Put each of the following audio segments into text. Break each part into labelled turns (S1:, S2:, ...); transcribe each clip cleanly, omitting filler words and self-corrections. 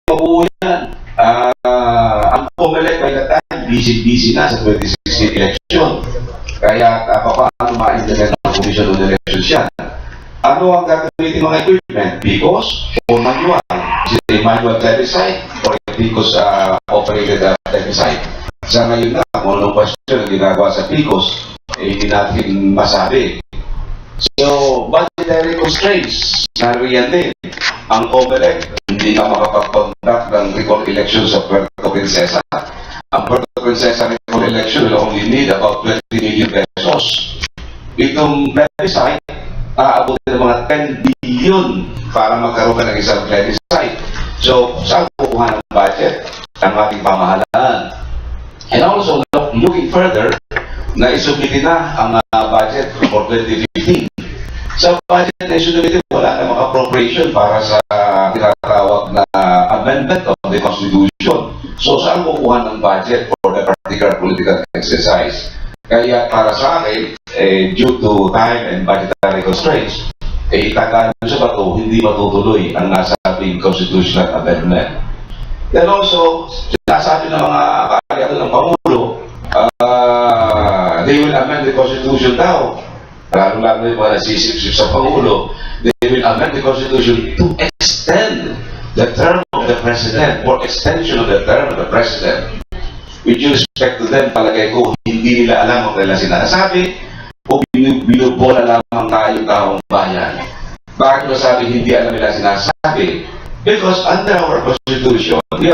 S1: mabuo yan. Ang COMELEC by the time, busy na sa 2016 election. Kaya paano ma-implement ng Commission on Elections yan? Ano ang gagamitin mga equipment? Because or manual? Is it a manual plebiscite or a PICOS operated plebiscite? Sa ngayon na, kung anong question na ginagawa sa PICOS, hindi natin masabi. So, budgetary constraints, nariyan din. Ang COMELEC, hindi na makapag-conduct ng recall election sa Puerto Princesa. Ang Puerto Princesa recall election will only need about 20 million pesos. Itong plebiscite, aabutin ng mga 10 billion para magkaroon ka ng isang plebiscite. So, saan kukuha ng budget ang ating pamahalaan? And also, looking further, na isubitin na ang budget for 2015. Sa budget na isubitin, wala namang appropriation para sa tinatawag na amendment of the Constitution. So, saan kukuha ng budget for the particular political exercise? Kaya para sa akin, due to time and budgetary constraints, itagaan sa bato, hindi matutuloy ang nasabing constitutional amendment. Then also, sinasabi ng mga kaaliado ng Pangulo, they will amend the Constitution daw. Lalo yung mga nasisip-sip sa Pangulo, they will amend the Constitution to extend the term of the President or extension of the term of the President. With due respect to them, palagay ko, hindi nila alam ang kailan sinasabi o binubola lamang tayong taong bayan. Bakit masabi hindi alam nila sinasabi? Because under our Constitution, we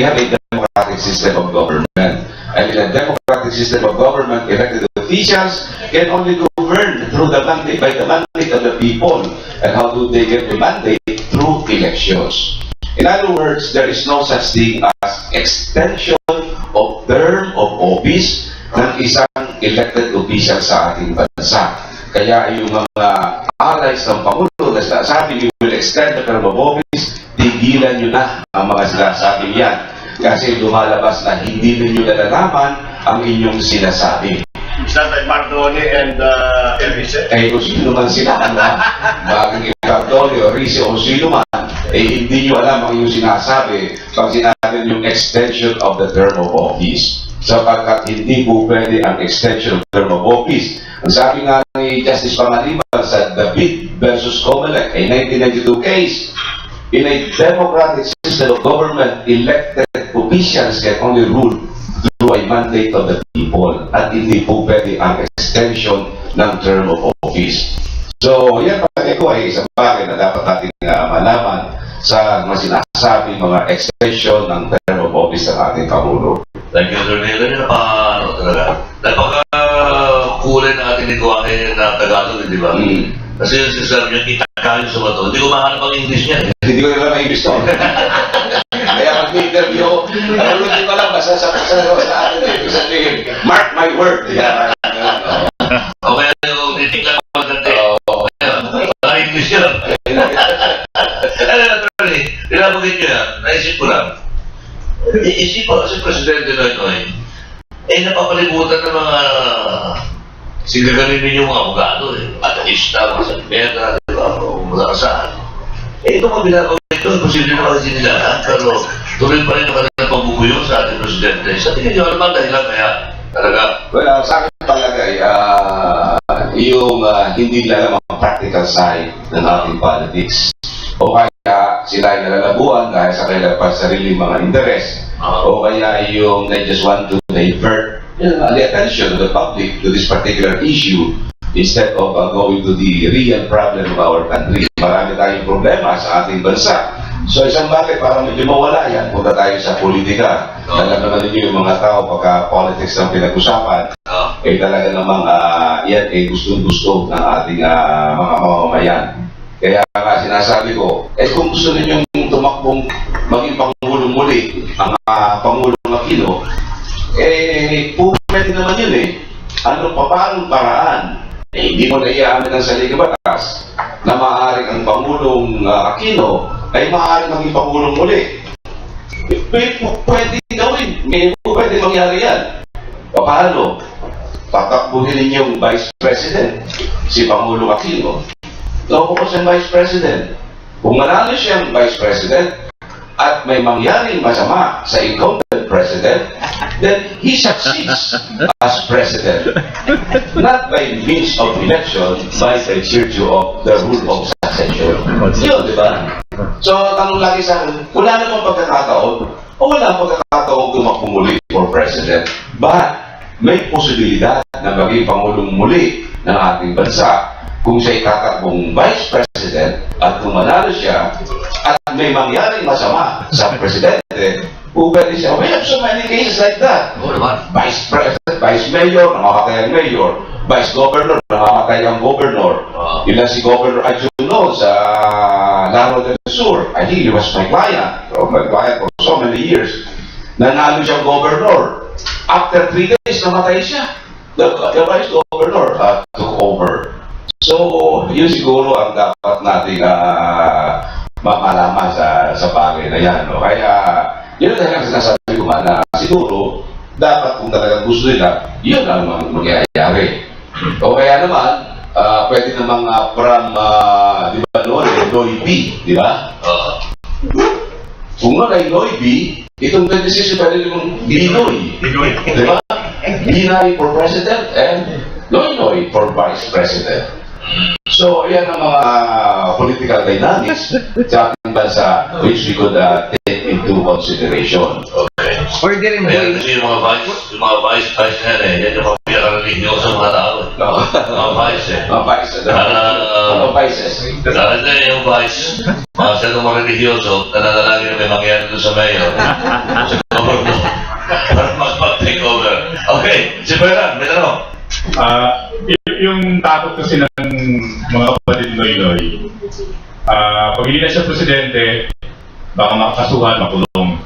S1: have a democratic system of government. And in a democratic system of government, elected officials can only govern through the mandate, by the mandate of the people. And how do they get the mandate? Through elections. In other words, there is no such thing as extension of term of office ng isang elected official sa ating bansa. Kaya yung mga allies ng Pangulo na sinasabi, you will extend the term of office, tigilan nyo na ang mga sinasabi yan. Kasi lumalabas na hindi ninyo nalalaman ang inyong sinasabi.
S2: Is that like Mardoni and Elvice?
S1: Kung sino man sila, bagong Mardoni o Rize o sino man, hindi nyo alam ang inyong sinasabi pag sinabi yung extension of the term of office. Sapagkat hindi po pwede ang extension of term of office. Ang sabi nga ni Justice Pangaliban sa David versus COMELEC, a 1992 case, in a democratic system of government, elected officials can only rule through a mandate of the people at hindi po pwede ang extension ng term of office. So, yan palagay ko ay isang bagay na dapat natin malaman sa mga sinasabi, mga extension ng term of office ng ating Pangulo.
S3: Thank you, Sir Nilo. Napaka-kulay na ating nagawain na Tagalog, di ba? Kasi yung sinasabi niya, kita-kayo sa bato. Hindi ko mahanap ang English niya.
S1: Hindi ko naman na-English to. Kaya mag-interview, hindi ko lang basta sa atin. Sabihin, mark my word.
S3: O kaya yung titik lang maganda. Wala English yun. Attorney, pinabagin niyo yan, naisip ko lang. Isip ko kasi Presidente Noynoy, napapalibutan ng mga sigagaling ninyong mga abogado, atalista, mga salipeta, di ba, o mula saan. Ito mga ginagawa ito, posible na kasi nila, pero tuloy pa rin naman ang pagbubuyo sa ating Presidente. Sa tingin niyo, ano ba dahilan kaya talaga?
S1: Well, sa akin talaga, yung hindi lang ang practical side ng ating politics. O kaya sila ay nalalabuan dahil sa kailang sarili mga interes. O kaya yung they just want to divert the attention of the public to this particular issue instead of going to the real problem of our country. Marami tayong problema sa ating bansa. So isang bagay para medyo mawala yan, punta tayo sa politika. Alam naman ninyo yung mga tao pagka politics ng pinag-usapan, talaga namang yan gustong-gusto ng ating mga mamamayan. Kaya nga sinasabi ko, kung gusto ninyong tumakbong maging Pangulong muli, ang Pangulong Aquino, pwede naman yun Ano pa paanong paraan? Hindi mo na iaamin ng salikabatas na maaaring ang Pangulong Aquino ay maaaring maging Pangulong muli. Pwede gawin, pwede mangyari yan. Paano? Tatakbuhin ninyong Vice President, si Pangulong Aquino. Naupo ko siyang Vice President. Kung manalo siyang Vice President, at may mangyaring masama sa incumbent president, then he succeeds as president. Not by means of election, but by virtue of the rule of succession. Yun, di ba? So, tanong lagi sa akin, wala namang pagkakataon, o wala pagkakataon tumakbo muli for president, but may posibilidad na maging pangulong muli ng ating bansa kung siya itatakbong vice president at kung manalo siya at may mangyaring masama sa presidente, pwede siya. We have so many cases like that. Vice president, vice mayor, namamatay ang mayor, vice governor, namamatay ang governor. Ilan si Governor Adjuno sa Laro del Sur. I think he was my client for so many years. Nanalo siyang governor. After 3 days, namatay siya. The vice governor took over. So, yun siguro ang dapat nating makalaman sa bagay na yan. No? Kaya, yun ang sinasabi ko na siguro, dapat kung talagang gusto nila, yun ang mangyayari. O kaya naman, pwede namang from, di ba noon, Noy B, di ba? Kung noon ay Noy B, itong 26 pwede namang Binoy. Di ba? Binoy for president and Noy for vice president. So, yan ang mga political dynamics sa ating bansa which we could take into consideration.
S3: Okay.
S4: Pwede rin
S3: Ayan, kasi yung mga vice na yan eh, yan yung mga pinakalinig sa mga tao eh. Mga vice eh.
S1: Mga vice. Mga vices.
S3: Hindi yung vice, mga senong mga religyoso, nananalangin na may mangyari doon sa mayor. Sa governor. Para mag-take over. Okay, si Ferran, may tanong.
S5: Yung takot kasi ng mga kapatid Noynoy, pag hindi na siya presidente, baka makakasuhan, makulong.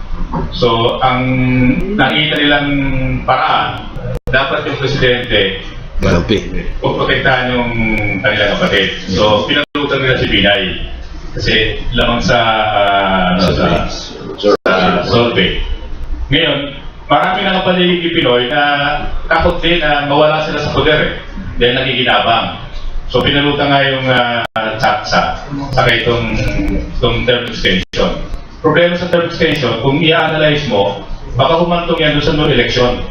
S5: So, ang nakita nilang paraan, dapat yung presidente protektahan yung kanilang kapatid. So, pinalutan nila si Binay. Kasi lamang sa survey. Ngayon, marami na kapaligid Pinoy na takot din na mawala sila sa poder eh. Dahil nagiginabang. So pinalutan nga yung tsatsa saka itong term extension. Problema sa term extension, kung i-analyze mo, baka humantong yan doon sa no election.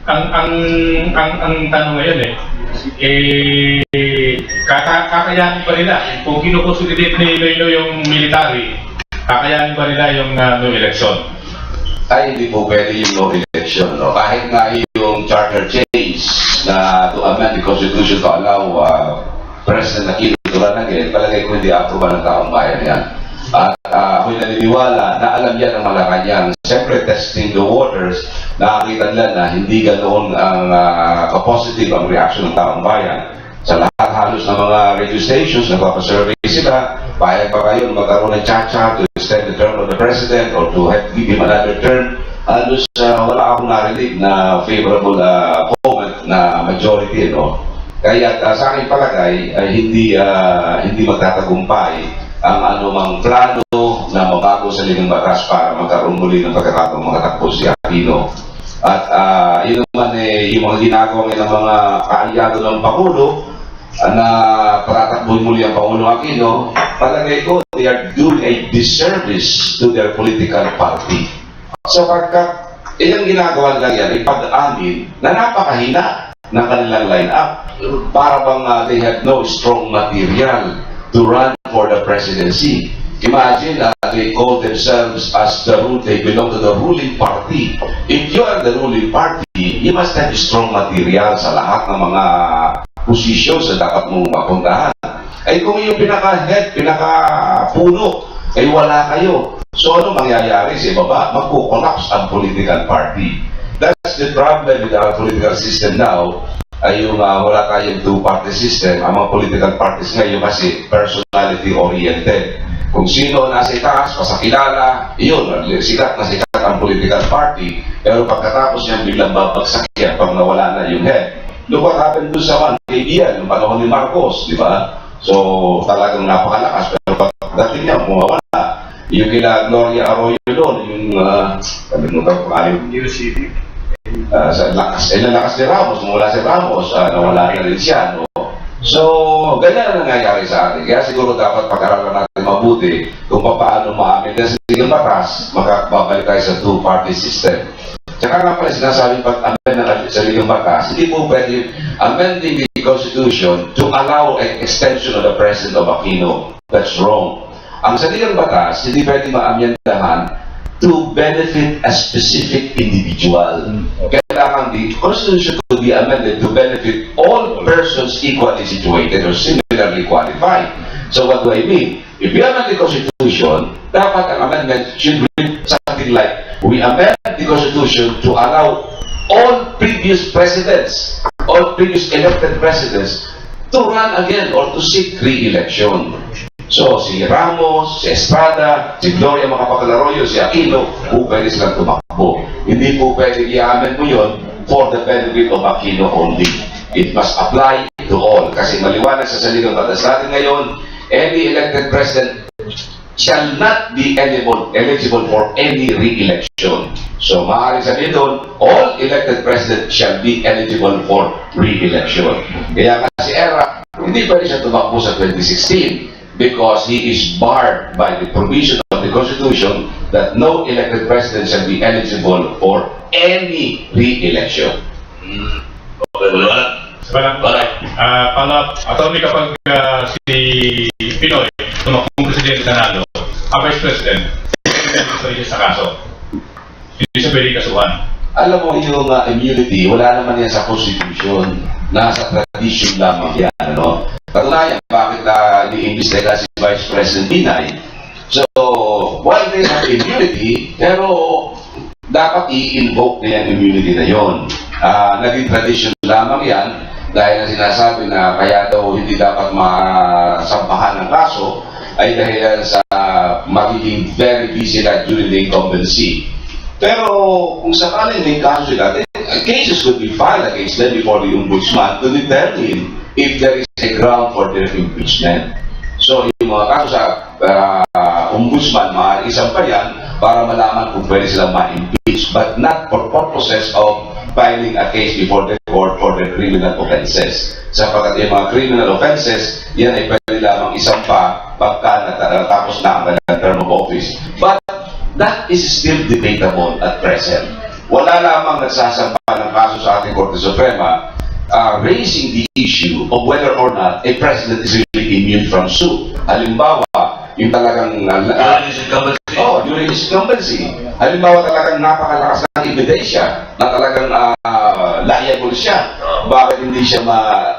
S5: Ang tanong ngayon kakayanin pa nila. Kung kinukonsolidate ni Iloilo yung military, kakayanin ba nila yung no election?
S1: Ay, hindi po pwede yung no election. No? Kahit nga yung charter change na to amend the Constitution to allow President Aquino Turanagin, palagay ko hindi aproba ng taong bayan yan. At ako'y naniniwala na alam yan ng Malacanang. Siyempre, testing the waters, nakakita nila na hindi ganoon ang positive ang reaction ng taong bayan. Sa lahat halos ng mga radio stations, nagpapasurvey sila, payag pa kayo magkaroon ng cha-cha to extend the term of the president or to give him another term. Halos wala akong narinig na favorable comment na majority. No? Kaya sa aking palagay ay hindi magtatagumpay ang anumang plano na mabago sa ligang batas para magkaroon muli ng pagkakataong makatakbo si Aquino. At yun naman yung mga ginagawa ng mga kaalyado ng Pangulo na patatakbuhin muli ang Pangulo Aquino, palagay ko they are doing a disservice to their political party. Sapagkat ilang ginagawa lang yan, ipag-amin na napakahina ng kanilang line-up para bang they have no strong material to run for the presidency. Imagine they call themselves as they belong to the ruling party. If you are the ruling party, you must have strong material sa lahat ng mga posisyon sa dapat mong mapuntahan. Ay kung yung pinaka-head, pinaka-puno, ay wala kayo. So ano mangyayari sa baba? Magkukollaps ang political party. That's the problem with our political system now. Ay yung wala tayong two-party system. Ang mga political parties ngayon kasi personality-oriented. Kung sino nasa itaas, pasakilala, iyon, sikat na sikat ang political party. Pero pagkatapos niya biglang babagsak yan pag nawala na yung head. Look what happened doon sa KBL, yung panahon ni Marcos, di ba? So talagang napakalakas. Pero pagdating niya, bumawala. Yung kila Gloria Arroyo doon, yung kalimutan ko yung New City. Sa lakas ni Ramos, mula si Ramos, nawala na rin siya. No? So, ganyan ang nangyayari sa atin. Kaya siguro dapat pag-aralan natin mabuti kung paano maamin ng saligang batas, makakabalik tayo sa two-party system. Tsaka nga pala sinasabing pag-amend ng saligang batas, hindi po pwede amending the Constitution to allow an extension of the President of Aquino. That's wrong. Ang saligang batas, hindi pwede ma-amyendahan to benefit a specific individual. Kailangan the Constitution to be amended to benefit all persons equally situated or similarly qualified. So what do I mean? If we amend the Constitution, dapat ang amendment should read something like, we amend the Constitution to allow all previous presidents, all previous elected presidents to run again or to seek re-election. So, si Ramos, si Estrada, si Gloria Macapagal-Arroyo, si Aquino, po pwede silang tumakbo. Hindi po pwede i-amen mo yun for the benefit of Aquino only. It must apply to all. Kasi maliwanag sa saligang batas natin ngayon, any elected president shall not be eligible for any re-election. So, maaaring sabihin doon, all elected presidents shall be eligible for re-election. Kaya kasi ERA, hindi pwede siya tumakbo sa 2016. Because he is barred by the provision of the Constitution that no elected president shall be eligible for any re-election.
S3: Okay, wala.
S5: Pangat, attorney kapag si Pinoy, tumakbong presidente nanalo, ang vice president, hindi sa kaso. Hindi siya pwede kasuhan.
S1: Alam mo, yung immunity, wala naman yan sa Constitution. Nasa tradition lamang yan, ano? Katunayan, bakit ni-imbestiga si Vice President Binay? So, while they have immunity, pero dapat i-invoke na yung immunity na yun. Naging tradition lamang yan dahil na sinasabi na kaya daw hindi dapat masampahan ng kaso ay dahil sa magiging very busy na during the incumbency. Pero kung sakaling may kaso sila, cases could be filed against them before the Ombudsman to determine if there is a ground for their impeachment. So, yung mga kaso sa Ombudsman, maaari isang pa yan para malaman kung pwede silang ma-impeach, but not for purposes of filing a case before the court for the criminal offenses. Sapagkat yung mga criminal offenses, yan ay pwede lamang isang pa pagka natapos na ang term of office. But that is still debatable at present. Wala lamang nagsasampa ng kaso sa ating Korte Suprema raising the issue of whether or not a president is really immune from suit. Halimbawa, yung talagang during his incumbency. Halimbawa talagang napakalakas ng ebidensya na talagang liable siya. Bakit hindi siya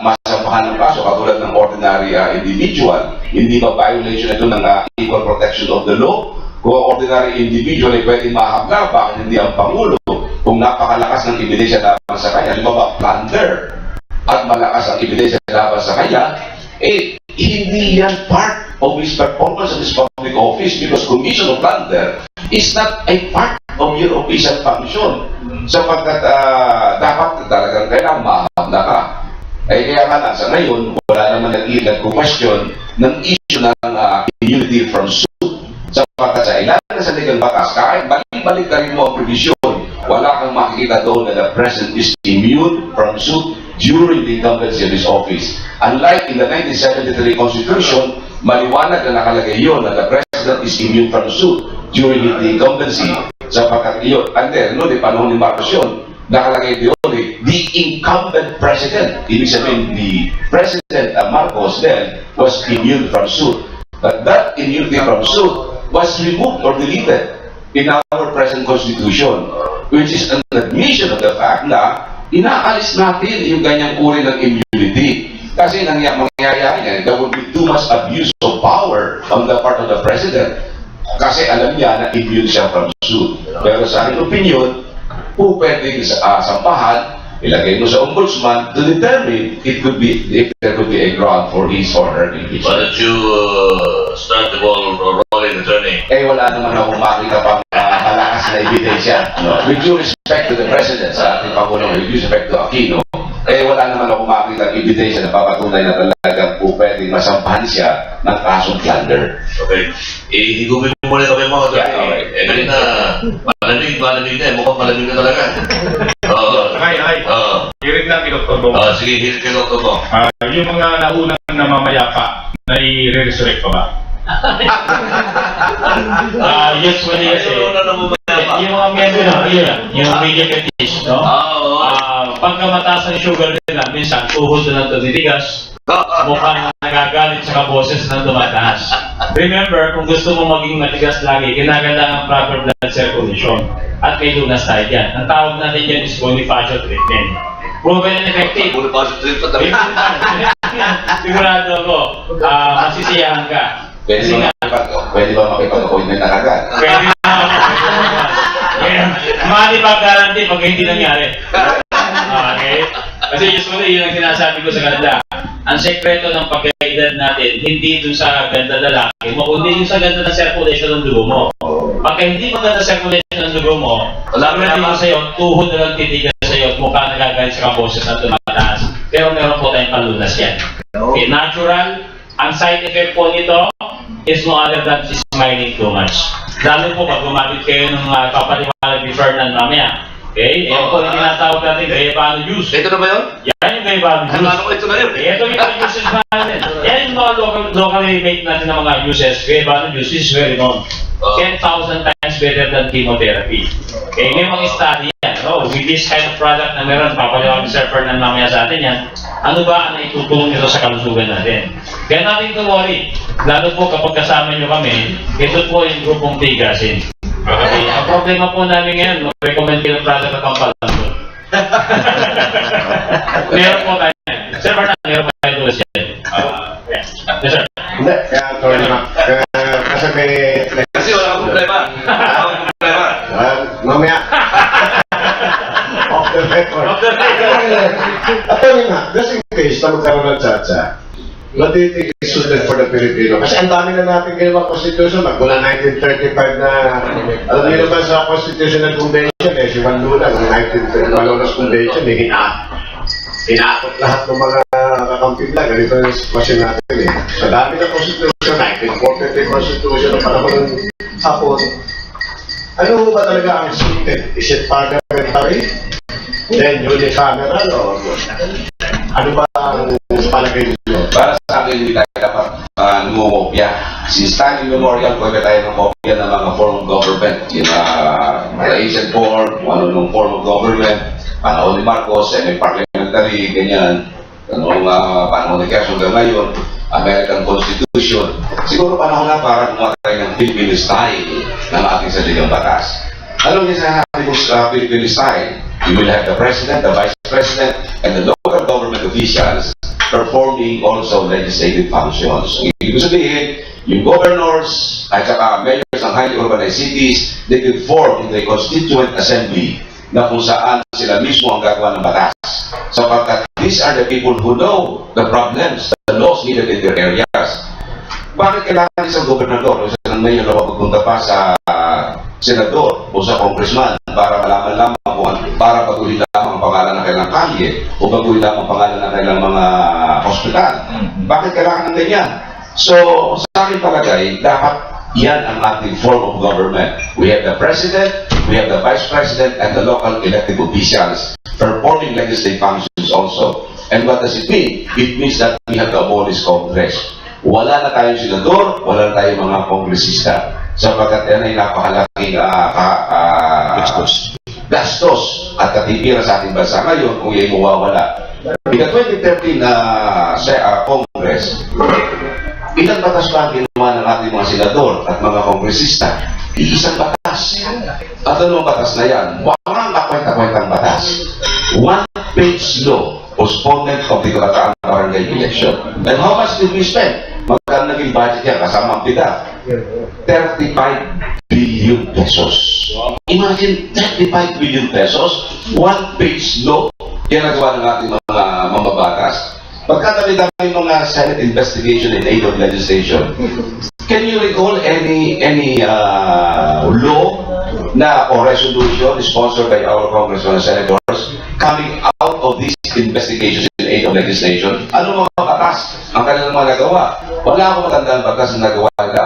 S1: masampahan ng kaso katulad ng ordinary individual? Hindi ba violation ito ng equal protection of the law? Kung ordinary individual ay pwede mahagla, bakit hindi ang Pangulo? Kung napakalakas ng ebidensya laban sa kanya, halimbawa plunder, at malakas ang ebidensya laban sa kanya, hindi yan part of his performance of his public office because commission of plunder is not a part of your official function. Sapagkat dapat talagang kailangan mahagla ka. Kaya nga lang, sa ngayon, wala naman nag-question ng issue ng immunity from suit. Sapagkat sa ilalim sa legal batas, kahit balik-balik na rin mo ang provision, wala kang makikita doon na the president is immune from suit during the incumbency of his office. Unlike in the 1973 Constitution, maliwanag na nakalagay yun na the president is immune from suit during the incumbency. Sapagkat yun, di panahon ni Marcos yun, nakalagay yun the incumbent president. Ibig sabihin, the President Marcos then was immune from suit. But that immunity from suit was removed or deleted in our present Constitution, which is an admission of the fact na inaalis natin yung ganyang uri ng immunity. Kasi mangyayari yan, there would be too much abuse of power on the part of the President. Kasi alam niya na immune siya from suit. Pero sa aking opinion, po pwedeng sampahan, ilagay mo sa Ombudsman to determine if there could be a ground for his or her impeachment.
S3: Why don't you start the ball rolling, attorney?
S1: Wala naman akong makita pang malakas na ebidensya. With due respect to the President, sa ating Pangulo, with due respect to Aquino, wala naman akong makita ang ebidensya na papatunay na talagang po pwedeng masampahan siya ng kasong plunder.
S3: Okay. Higupin mo muna kami mga attorney. Kanina, malamig na. Mukhang malamig na talaga.
S5: Hiring lang kinotodong.
S3: Sige, hinuto mo.
S5: Yung mga naunang namamayapa na i-resurrect pa ba? Usually kasi, yung mga miyembro ng ilan, yung media fetish, no? Pagka mataas ang sugar nila, minsan tuhod na lang titigas, mukhang nagagalit sa boses na tumataas. Remember, kung gusto mo maging matigas lagi, kinaganda ang proper blood circulation at may lunas tayo dyan. Ang tawag natin dyan is Bonifacio treatment. Proven and effective.
S3: Bonifacio treatment na rin. Sigurado ako, masisiyahan ka.
S1: Pwede ba makipag-appointment na agad?
S3: Pwede naman. Mali pa guarantee pag hindi nangyari. Okay? Kasi usually, yun ang sinasabi ko sa kanila. Ang sekreto ng pagkaedad natin, hindi dun sa ganda lalaki mo, kundi yung sa ganda ng circulation ng dugo mo. Pagka hindi maganda circulation ng dugo mo, alam mo natin sa'yo, tuhod na lang titigas sa'yo at mukha nagagalit sa kaboses na tumataas. Pero meron po tayong palunas yan. Okay, natural. Ang side effect po nito is no other than smiling too much. Lalo po pag gumamit kayo ng papaliwanag ni Fernand mamaya. Okay? Yan po yung tinatawag natin Gayabano juice. Ito na ba yun? Yan yung Gayabano juice. Ano ito na yun? Ito yung mga uses natin. Yan yung mga locally made natin ng mga uses. Gayabano juice is very known. 10,000 times better than chemotherapy. Okay? May mga study yan. Oh, with this kind of product na meron, papaliwanag ni Sir Fernand mamaya sa atin yan. Ano ba ang itutulong nito sa kalusugan natin? Kaya natin to worry. Lalo po kapag kasama nyo kami, ito po yung grupong Tigasin. Okay, ang problema po namin ngayon, recommend ko ng product na pampalanto. Meron po tayo. Sir Fernand, meron pa tayo tulas yan. Yes, sir.
S4: Hindi, kaya sorry naman. Kasi may...
S3: Kasi wala akong problema. Wala akong problema.
S4: Mamaya. Off the record.
S3: Off the record.
S4: At yun nga, just in case na magkaroon ng tsa-tsa, what do you think is suited for the Filipino? Kasi ang dami na natin ginawang constitution, magmula 1935 na, alam niyo naman sa Constitutional Convention, si Juan Luna, ng 1935 Malolos Convention, inaakot lahat ng mga kakampi lang. Ganito yung sitwasyon natin eh. Sa dami ng constitution, 1943 constitution ng panahon ng Hapon, ano ba talaga ang suited? Is it parliamentary? Then unicameral o ano ba ang palagay nyo?
S1: Para sa akin, hindi tayo dapat lumumopya. Since time immemorial, pwede tayo ng kopya ng mga form of government. Yung Malaysian form, anong form of government, panahon ni Marcos, semi-parliamentary, ganyan. Panahon ni Quezon hanggang ngayon, American Constitution. Siguro panahon na para gumawa tayo ng Philippine style ng ating saligang batas. Ano yung sinasabi ko sa Philippine style? You will have the President, the Vice President, and the local government officials performing also legislative functions. Ibig sabihin, yung governors at saka mayors ng highly urbanized cities, they will form into a constituent assembly na kung saan sila mismo ang gagawa ng batas. Sapagkat these are the people who know the problems, the laws needed in their areas. Bakit kailangan isang gobernador o isang mayor na magpunta pa sa senador o sa congressman para malaman lamang kung para baguhin lamang ang pangalan ng kailang kalye o baguhin lamang ang pangalan ng kailang mga hospital? Bakit kailangan ng ganyan? So, sa akin palagay, dapat yan ang ating form of government. We have the President, we have the Vice President, and the local elected officials performing legislative functions also. And what does it mean? It means that we have to abolish Congress. Wala na tayong senador, wala na tayong mga kongresista. Sapagkat yan ay napakalaking gastos at katipira sa ating bansa ngayon kung yan mawawala. In the 2013 Congress, ilang batas ba ang ginawa ng ating mga senador at mga kongresista? Iisang batas. At anong batas na yan? Walang kakwenta-kwentang batas. One-page law, postponement of the Calataan Barangay election. And how much did we spend? Magkano naging budget yan kasama ang PIDA? 35 billion pesos. Imagine, 35 billion pesos, one-page law, yan nagawa ng ating mga mambabatas. Pagkadami-dami mga Senate investigation in aid of legislation, can you recall any law na o resolution sponsored by our congressmen and senators coming out of these investigations in aid of legislation? Ano mga batas ang kanilang mga nagawa? Wala akong matandaan batas na nagawa nila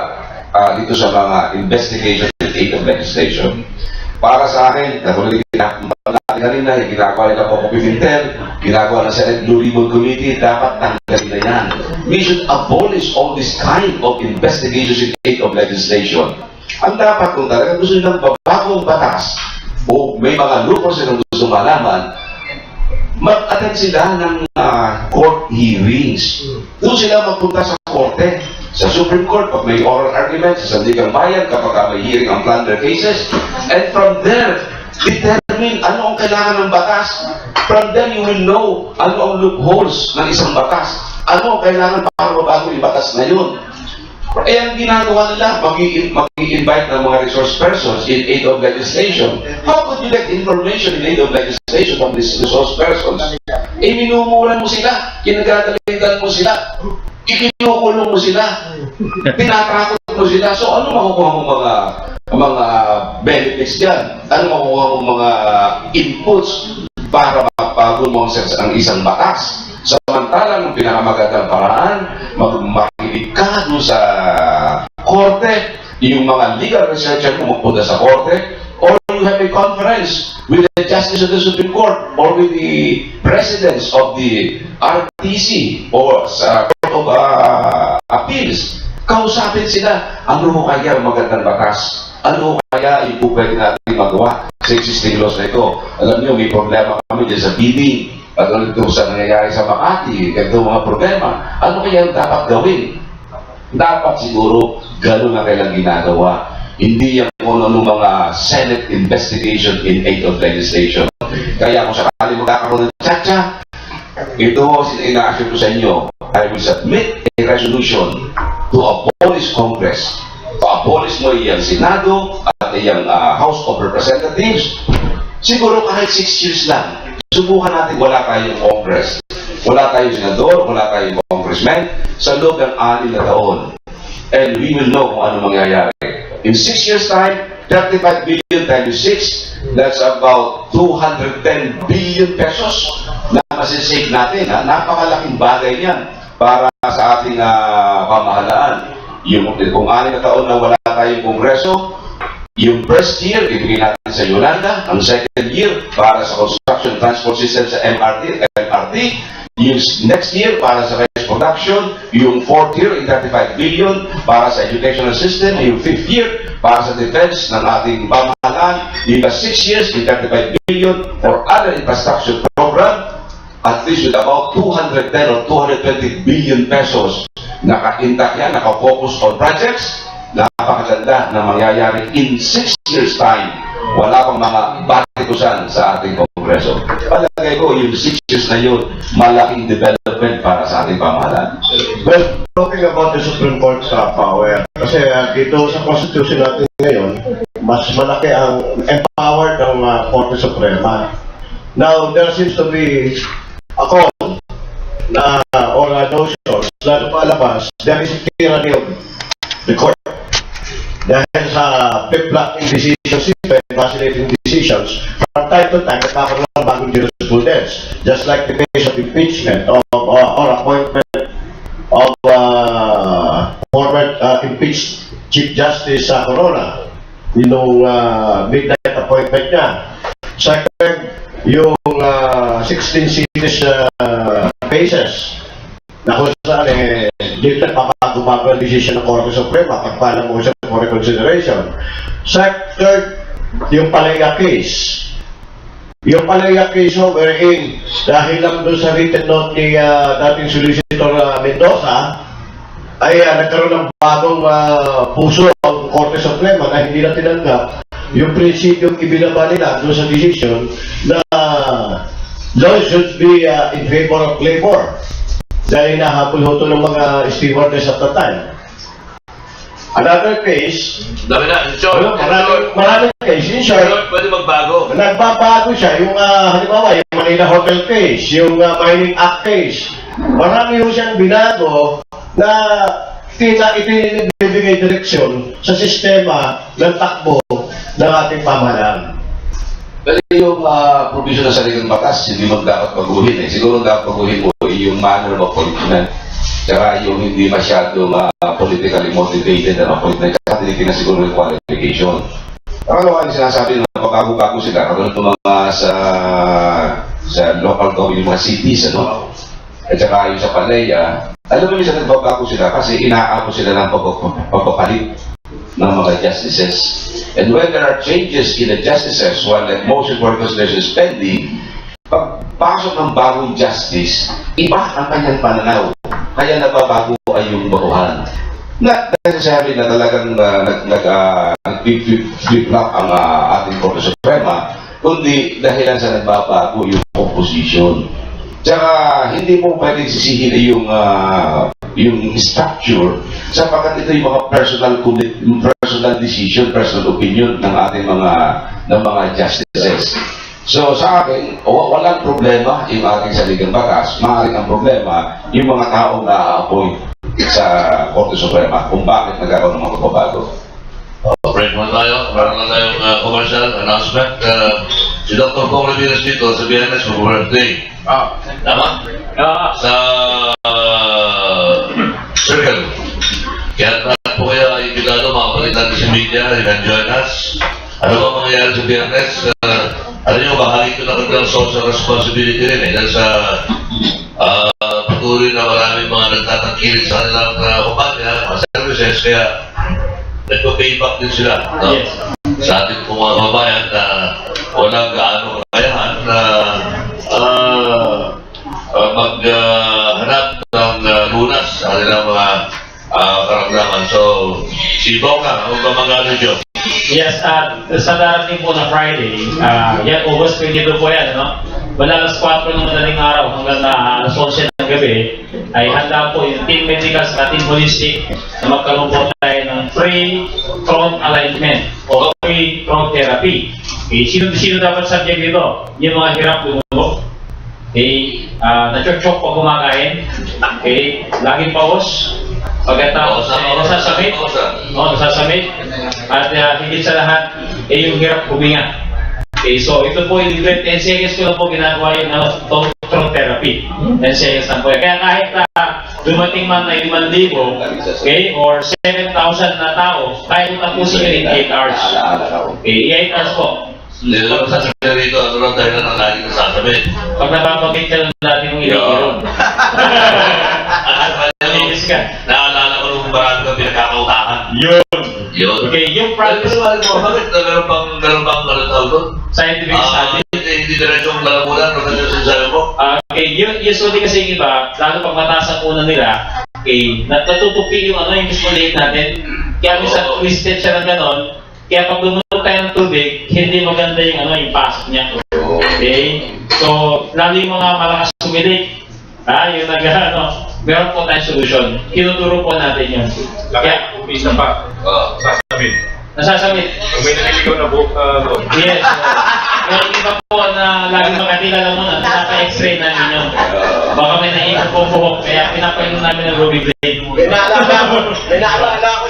S1: dito sa mga investigation in aid of legislation. Para sa akin, katulad ng ginagawa natin kanina, yung ginagawa nila Coco Pimentel, ginagawa ng Senate Blue Ribbon Committee, dapat tanggalin na yan. We should abolish all this kind of investigations in aid of legislation. Ang dapat kung talaga gusto nilang babagong batas o may mga loopholes silang gusto malaman, mag-attend sila ng court hearings. Doon sila magpunta sa korte, sa Supreme Court, pag may oral argument, sa Sandigang Bayan, kapag may hearing ang plunder cases, and from there, determine ano ang kailangan ng batas. From there, you will know ano ang loopholes ng isang batas. Ano ang kailangan para mabago yung batas na yun. Eh, ang ginagawa nila, mag-i-invite ng mga resource persons in aid of legislation. How could you get information in aid of legislation from these resource persons? Eh, minumura mo sila, kinagagalitan mo sila, ikinukulong mo sila, tinatakot mo sila. So, ano makukuha mong mga benefits dyan? Ano makukuha mong mga inputs para magbago mo ang isang batas? Samantalang ang pinakamagandang paraan, makinig ka doon sa korte, yung mga legal researcher mo magpunta sa korte, or you have a conference with the Justice of the Supreme Court or with the presidents of the RTC or sa Court of Appeals. Kausapin sila, ano mo kaya ang magandang batas? Ano kaya yung pwede natin magawa sa existing laws na ito? Alam niyo, may problema kami dyan sa bidding. At ito sa nangyayari sa Makati, ganito mga problema. Ano kaya ang dapat gawin? Dapat siguro gano'n na kailang ginagawa. Hindi yung ano mga Senate investigation in aid of legislation. Kaya kung sakali magkakaroon ng tsa-tsa, ito ina-assure ko sa inyo, I will submit a resolution to abolish Congress. Pa-abolish mo yung Senado at yung House of Representatives. Siguro kahit 6 years lang, subukan natin wala tayong Congress. Wala tayong senador, wala tayong congressman sa loob ng 6 na taon. And we will know kung ano mangyayari. In 6 years time, 35 billion times 6, that's about 210 billion pesos na masisave natin. Napakalaking bagay niyan para sa ating pamahalaan. Kung 6 na taon na wala tayong kongreso, yung first year, ibigay natin sa Yolanda. Ang second year, para sa construction transport system sa MRT. Yung next year, para sa rice production. Yung fourth year, 35 billion para sa educational system. Yung fifth year, para sa defense ng ating pamahalaan. Yung 6 years, 35 billion for other infrastructure program. At least with about 210 or 220 billion pesos. Naka-intact yan, naka-focus on projects. Napakaganda na mangyayari in 6 years time. Wala pang mga batikusan sa ating Kongreso. Palagay ko, yung 6 years na yun, malaking development para sa ating pamahalaan.
S4: Well, talking about the Supreme Court's power, kasi dito sa Constitution natin ngayon, mas malaki ang empowered ng Korte Suprema. Now, there seems to be a call na, or a notion na lumalabas, there is a tyranny of the court. Dahil sa flip-flopping decisions, fascinating decisions, from time to time, nagkakaroon ng bagong jurisprudence. Just like the case of impeachment or appointment of former impeached Chief Justice Corona, yung midnight appointment niya. Second, yung 16 cities cases na kung saan dito nagpapagubago ang decision ng Korte Suprema pagpala mo siya for reconsideration. Third, yung Palaya case. Yung Palaya case wherein dahil lang doon sa written note ni dating Solicitor Mendoza ay nagkaroon ng bagong puso ang Korte Suprema na hindi na tinanggap yung prinsipyong ibinaba nila doon sa decision na law should be in favor of labor. Dahil nahabol ho ng mga stewardess at the time. Another case, maraming case, in short,
S3: pwede magbago.
S4: Nagbabago siya, yung halimbawa, yung Manila Hotel case, yung Mining Act case, marami ho siyang binago na itinibigay direksyon sa sistema ng takbo ng ating pamahalaan.
S1: Pero yung provision ng saligang batas, hindi mo dapat baguhin eh. Siguro dapat baguhin mo yung manner of appointment. Tsaka yung hindi masyado politically motivated na appointment. Tsaka tinitingnan siguro yung qualification. Pangalawa, yung sinasabi na pagbago-bago sila, katulad ng mga sa local government, mga cities, ano? At saka yung sa Palaya, alam mo minsan nagbabago sila kasi inaako sila ng pagpapalit ng mga justices. And when there are changes in the justices, while the motion for consideration is pending, pagpasok ng bagong justice, iba ang kanyang pananaw. Kaya nababago ay yung bakuhan. Not necessarily na talagang nag-flip-flop ang ating Korte Suprema, kundi dahilan sa nagbabago yung composition. Tsaka hindi mo pwedeng sisihin yung structure sapagkat ito yung mga personal decision, personal opinion ng ating mga justices. So sa akin, walang problema yung ating saligang batas. Maaaring ang problema yung mga taong na-appoint sa Korte Suprema kung bakit nagkaroon ng mga pagbabago.
S3: Break muna tayo. Meron na tayong commercial announcement. Si Dr. Kong Ramirez dito sa BNS for birthday. Tama? Sa Circle. Kaya po kaya ibigado mga kapatid natin sa media, you can join us. Ano ba mangyayari sa BNS? Alam nyo, bahagi ito na kanilang social responsibility rin eh. Dahil sa patuloy na maraming mga nagtatangkilik sa kanilang kumpanya, mga services, kaya nagpa-payback din sila. No?
S6: Yes.
S3: Sa ating mga kababayan na walang gaano kakayahan na maghanap ng lunas sa kanilang mga karamdaman. So, si Boka, ano ba mga nyo?
S6: Yes, sa darating po na Friday, yan, August 22 po yan, no? Wala alas 4 ng madaling araw hanggang alas 11 ng gabi, ay handa po yung team medical sa team holistic na magkaroon po tayo ng free front alignment o free front therapy. Sino dapat subject dito? Yung mga hirap lumulog. Na-chok-chok pag kumakain. Laging pawos. Pagkatapos, nasasamit. At higit sa lahat, yung hirap huminga. So ito po yung 10 seconds ko lang po ginagawa yung front therapy. 10 seconds lang po. Kaya kahit dumating man na 5,000, or 7,000 na tao, kaya yung tapusin nyo in 8 hours. 8 hours po.
S3: Dito sa rito, ano lang tayo na lagi nasasabi.
S6: Pag nababagit ka lang natin yung iligiron. Nalinis ka.
S3: Naalala ko nung marami kang pinagkakautahan.
S6: Yun.
S3: Okay,
S6: yung practice
S3: bakit na meron pang tawag doon?
S6: scientific study.
S3: Hindi diretsong lalamunan, no kasi sinasabi mo.
S6: Usually kasi yung iba, lalo pag mataas ang una nila, natutupi yung yung mismo liit natin. Kaya minsan twisted siya ng ganon. Kaya pag lumunod tayo ng tubig, hindi maganda yung yung pasok niya. Okay? So, lalo yung mga malakas sumilik, yung meron po tayong solution. Tinuturo po natin yun.
S5: Kaya, umisa pa. Sasabihin.
S6: Nasasamit.
S5: Kung may naliligaw na buhok doon.
S6: Yes. Pero yung iba po na laging makatila lang muna, nasa-x-ray namin yun. Baka may naipon po buhok, kaya pinapainom namin ng ruby blade.
S4: May naalala ko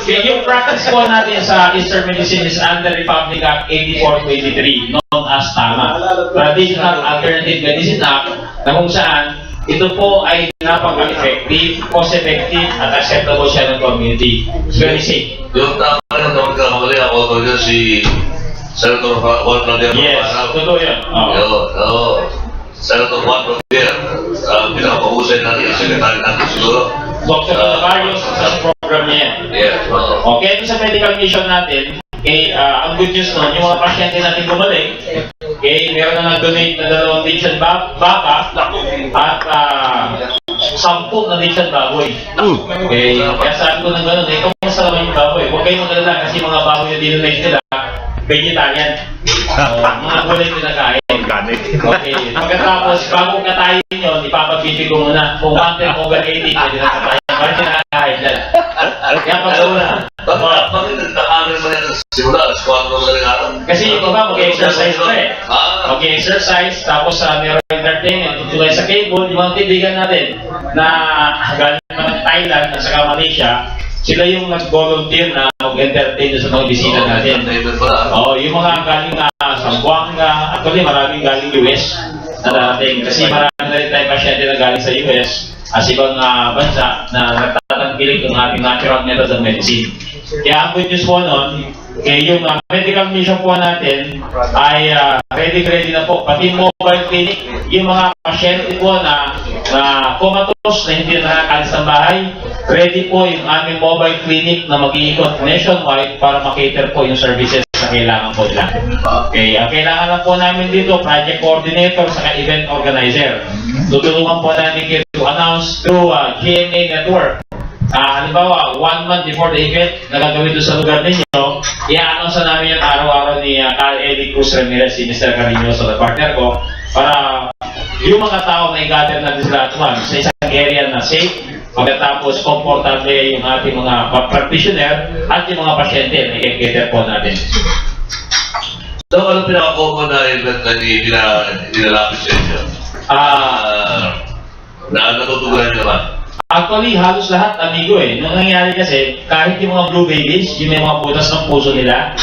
S6: Kaya yung practice po natin sa Eastern Medicine is under Republic Act 8423, known as TAMA. Traditional Alternative Medicine Act, na kung saan ito po ay napaka-effective, cost-effective, at acceptable siya ng community. It's very safe.
S3: Yung tama na naman kamali ako ito si Senator Juan Claudia.
S6: Yes, totoo yan.
S3: Senator Juan Claudia, pinakapahusay natin yung secretary natin siguro.
S6: Dr. Varios sa program niya yan.
S3: Yeah.
S6: Okay, ito sa medical mission natin, ang good news nun, yung mga pasyente natin bumalik, meron na nag-donate na 2 lechon baka at 10 na lechon baboy. Kaya sabi ko ng gano'n, kamusta naman yung baboy? Huwag kayong magalala kasi mga baboy na dinonate nila, vegetarian. Mga gulay pinakain. Okay, pagkatapos, bago katayin yun, ipapabibig ko muna. Kung 1 over 80, pwede na katayin. Parang kinakain dyan. Kaya pag-una.
S3: Bakit nagtakamin mo yan simula? Squad mo na araw?
S6: Kasi yung iba mag-exercise pa eh. Mag-exercise, tapos meron entertainment, tutulay sa cable, yung mga kaibigan natin na galing ng Thailand at saka Malaysia, sila yung nag-volunteer na mag-entertain sa mga bisita natin. Yung mga galing sa Buanga, actually maraming galing US na darating. Kasi marami na rin tayong pasyente na galing sa US as ibang bansa na nagtatangkilik ng ating natural methods of medicine. Kaya ang good news po nun, yung medical mission po natin ay ready na po. Pati mobile clinic, yung mga pasyente po na comatose na hindi nakakalis ng bahay, ready po yung aming mobile clinic na mag-iikot nationwide para makater po yung services na kailangan po nila. Okay, ang kailangan na po namin dito, project coordinator saka event organizer. Tutulungan po namin kayo to announce through GMA network. Halimbawa, 1 month before the event na gagawin doon sa lugar ninyo, i-announce na namin yung araw-araw ni Cal Eddie Cruz Ramirez, si Mr. Cariñoso, na partner ko, para yung mga tao na i-gather natin sila at once sa isang area na safe, pagkatapos komportable yung ating mga practitioner at yung mga pasyente na i-cater po natin.
S3: So, ano pinaka-common na event na nilalapit sa inyo? Na natutugunan nyo naman?
S6: Actually, halos lahat, amigo eh. Nung nangyari kasi, kahit yung mga blue babies, yung may mga butas ng puso nila,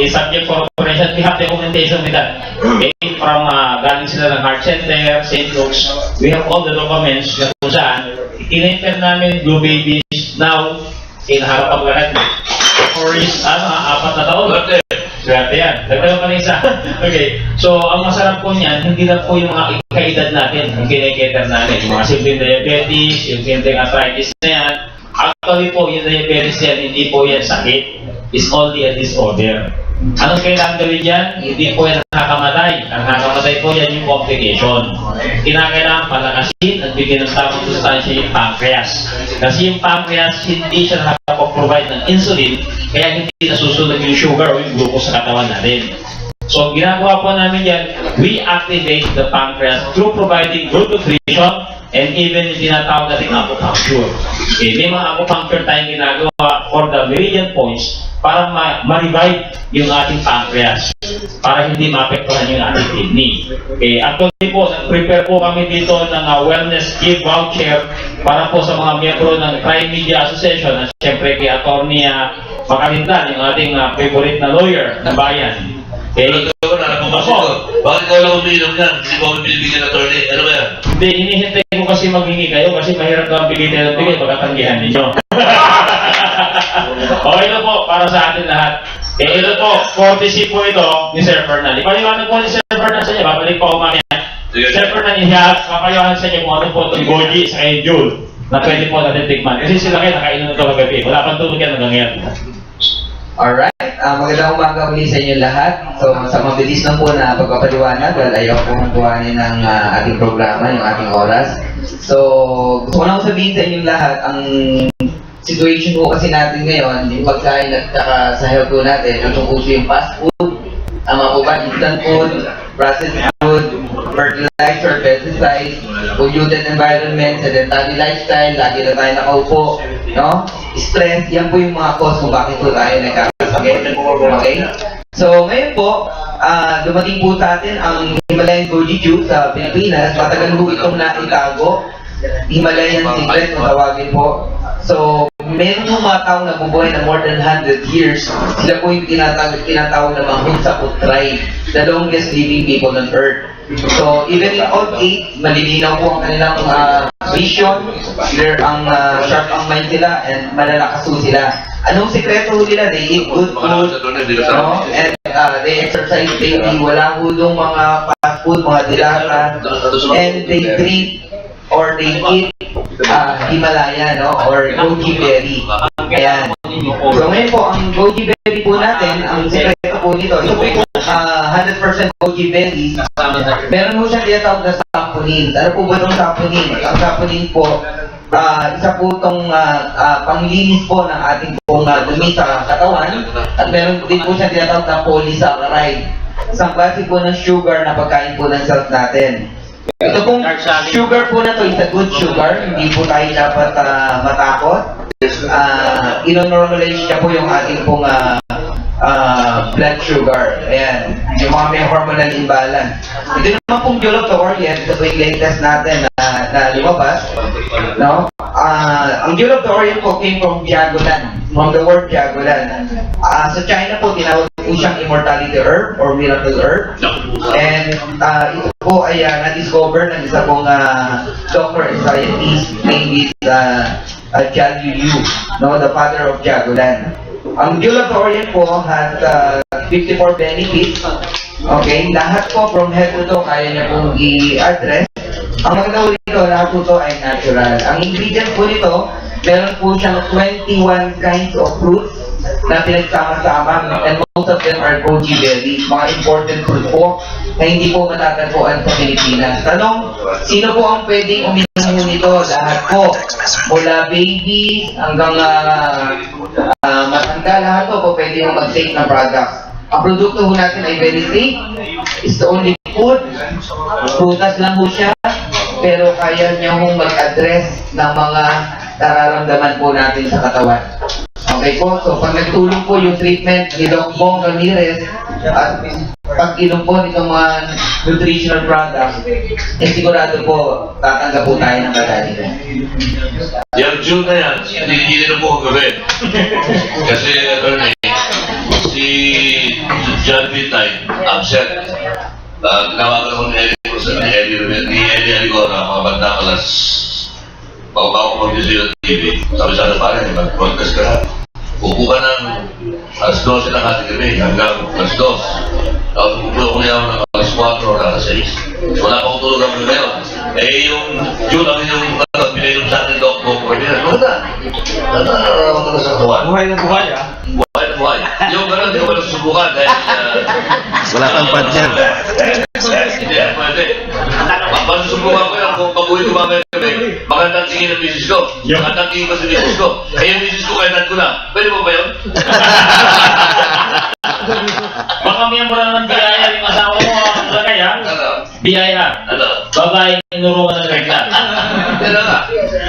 S6: subject for operation, we have documentation with that. Okay? From galing sila ng Heart Center, St. Luke's, we have all the documents na kung saan, in-enter namin blue babies now, hinaharap ang lahat. For 4 na taon. Swerte yan. Dagdagan pa rin isa. Okay. So, ang masarap po niyan, hindi lang po yung mga kaedad natin, yung kinikater natin, yung mga simpleng diabetes, yung simpleng arthritis na yan. Actually po, yung diabetes yan, hindi po yan sakit. It's only a disorder. Anong kailangan gawin dyan? Hindi po yan nakakamatay. Ang nakakamatay po yan yung complication. Kinakailangan palakasin at bigyan ng tamang sustansya yung pancreas. Kasi yung pancreas, hindi siya nakakapag-provide ng insulin, kaya hindi nasusunod yung sugar o yung glucose sa katawan natin. So, ginagawa po namin yan, we activate the pancreas through providing good nutrition and even yung tinatawag natin acupuncture. Okay, may mga acupuncture tayong ginagawa for the meridian points para ma-revive yung ating pancreas, para hindi maapektuhan yung ating kidney. Okay, actually po, nag-prepare po kami dito ng wellness gift voucher para po sa mga miyembro ng Crime Media Association at syempre kay Atty. Macalindan, yung ating favorite na lawyer ng bayan. Okay.
S3: Bakit ikaw lang umiinom yan? Hindi mo binibigyan ng attorney? Ano ba yan?
S6: Hindi, hinihintay ko kasi maghingi kayo kasi mahirap na bigay ng bigay pagkatanggihan ninyo. Okay na po, para sa atin lahat. Ito po, courtesy po ito ni Sir Fernan. Ipaliwanag po ni Sir Fernan sa inyo, babalik po ako mamaya. Sir Fernan, papaliwanag sa inyo kung ano po itong Goji sa kay Jule na pwede po natin tikman. Kasi sila kayo nakainom ito kagabi. Wala pang tulog yan hanggang ngayon.
S7: Alright, magandang umaga ulit sa inyo lahat. So, sa mabilis lang po na pagpapaliwanag, dahil ayaw pong buhanin ng ating programa, yung ating oras. So, gusto ko lang sabihin sa inyong lahat, ang situation po kasi natin ngayon, yung pagkain at saka sa health po natin, yung uso yung fast food, mga po ba, instant food, processed food, fertilizer, pesticides, polluted environment, sedentary lifestyle, lagi na tayo nakaupo, no? Stress, yan po yung mga cause kung bakit po tayo nagkakasakit. Okay? So, ngayon po, dumating po sa atin ang Himalayan Goji Juice sa Pilipinas. Matagal po itong naitago. Himalayan Secret, kung tawagin po. So, meron po mga taong nabubuhay na more than 100 years. Sila po yung tinatawag na mga Hunsaput tribe, the longest living people on earth. So, even in old age, malilinaw po ang kanilang vision, clear ang sharp ang mind sila, and malalakas po sila. Anong sekreto nila? They eat good food, no? And they exercise daily, wala hulong mga fast food, mga dilata, and they drink or they eat Himalaya, no? Or goji berry. Ayan. So ngayon po, ang goji berry po natin, ang sekreto po nito, ito po yung 100% goji berries. Meron po siya tinatawag na saponin. Ano po ba itong saponin? Ang saponin po, isa po itong panglinis po ng ating pong dumi sa katawan. At meron din po siya tinatawag na polysaccharide. Isang klase po ng sugar na pagkain po ng cells natin. Ito pong sugar po na to is a good sugar. Hindi po tayo dapat matakot. Ino-normalize siya po yung ating pong blood sugar. Ayan. Yung mga may hormonal imbalance. Ito naman pong Jollof to Orient, ito po yung latest natin na lumabas. No? Ang Jollof to Orient po came from Diagolan. From the word Diagolan. Sa China po, tinawag po siyang immortality herb or miracle herb. And ito po ay na-discover ng isa pong doctor and scientist named Jiang Yu, no, the father of Diagolan. Ang Julatorian po has 54 benefits. Okay, lahat po from head to toe kaya niya pong i-address. Ang maganda po dito, lahat po ito ay natural. Ang ingredients po nito, meron po siyang 21 kinds of fruits na pinagsama-sama, and most of them are goji berries, mga important fruit po na hindi po matatagpuan sa Pilipinas. Tanong, sino po ang pwedeng uminom nito? Lahat po. Mula baby hanggang matanda, lahat po pwede yung mag-take na products. Ang produkto po natin ay very safe. It's the only food. Prutas lang po siya. Pero kaya niya hong mag-address ng mga nararamdaman po natin sa katawan. Okay po, so pag nagtulong po yung treatment ni Doc Bong Ramirez at pag-inom po nitong mga nutritional products, sigurado po tatanggap po tayo ng kagalingan.
S3: Yung June na yan, hindi na po kagabi. Kasi, attorney, si John Vintay, absent. Nawagan ako ni Eddie Aligora, mga banda alas bago ko mag-video sa TV. Sabi sa akin, parang mag-broadcast ka na. Upo ka ng alas 12 ng ating gabi hanggang alas 2. Tapos upo ko niya ng alas 4 o alas 6. Wala pa akong tulog ang ngayon. Eh yung June, yung binayong sa akin, Doc Bong Ramirez, ano na? Ano na sa kawan?
S6: Buhay na buhay, ah.
S3: Buhay na buhay. Yung gano'n, hindi ko walang susubukan dahil
S8: Wala kang partner.
S3: hindi, pwede. Pag susubukan ko yan, kung pag-uwi ko mamaya kami, magandang tingin ng misis ko. Magandang tingin ko sa misis ko. Kaya yung misis ko, kailan ko na. Pwede mo ba yun?
S6: Baka miyembro na ng biyaya yung asawa mo, ang lagay, ha?
S3: Ano?
S6: Biyaya.
S3: Ano?
S6: Babaeng inurungan ng regla.
S3: Yan na nga.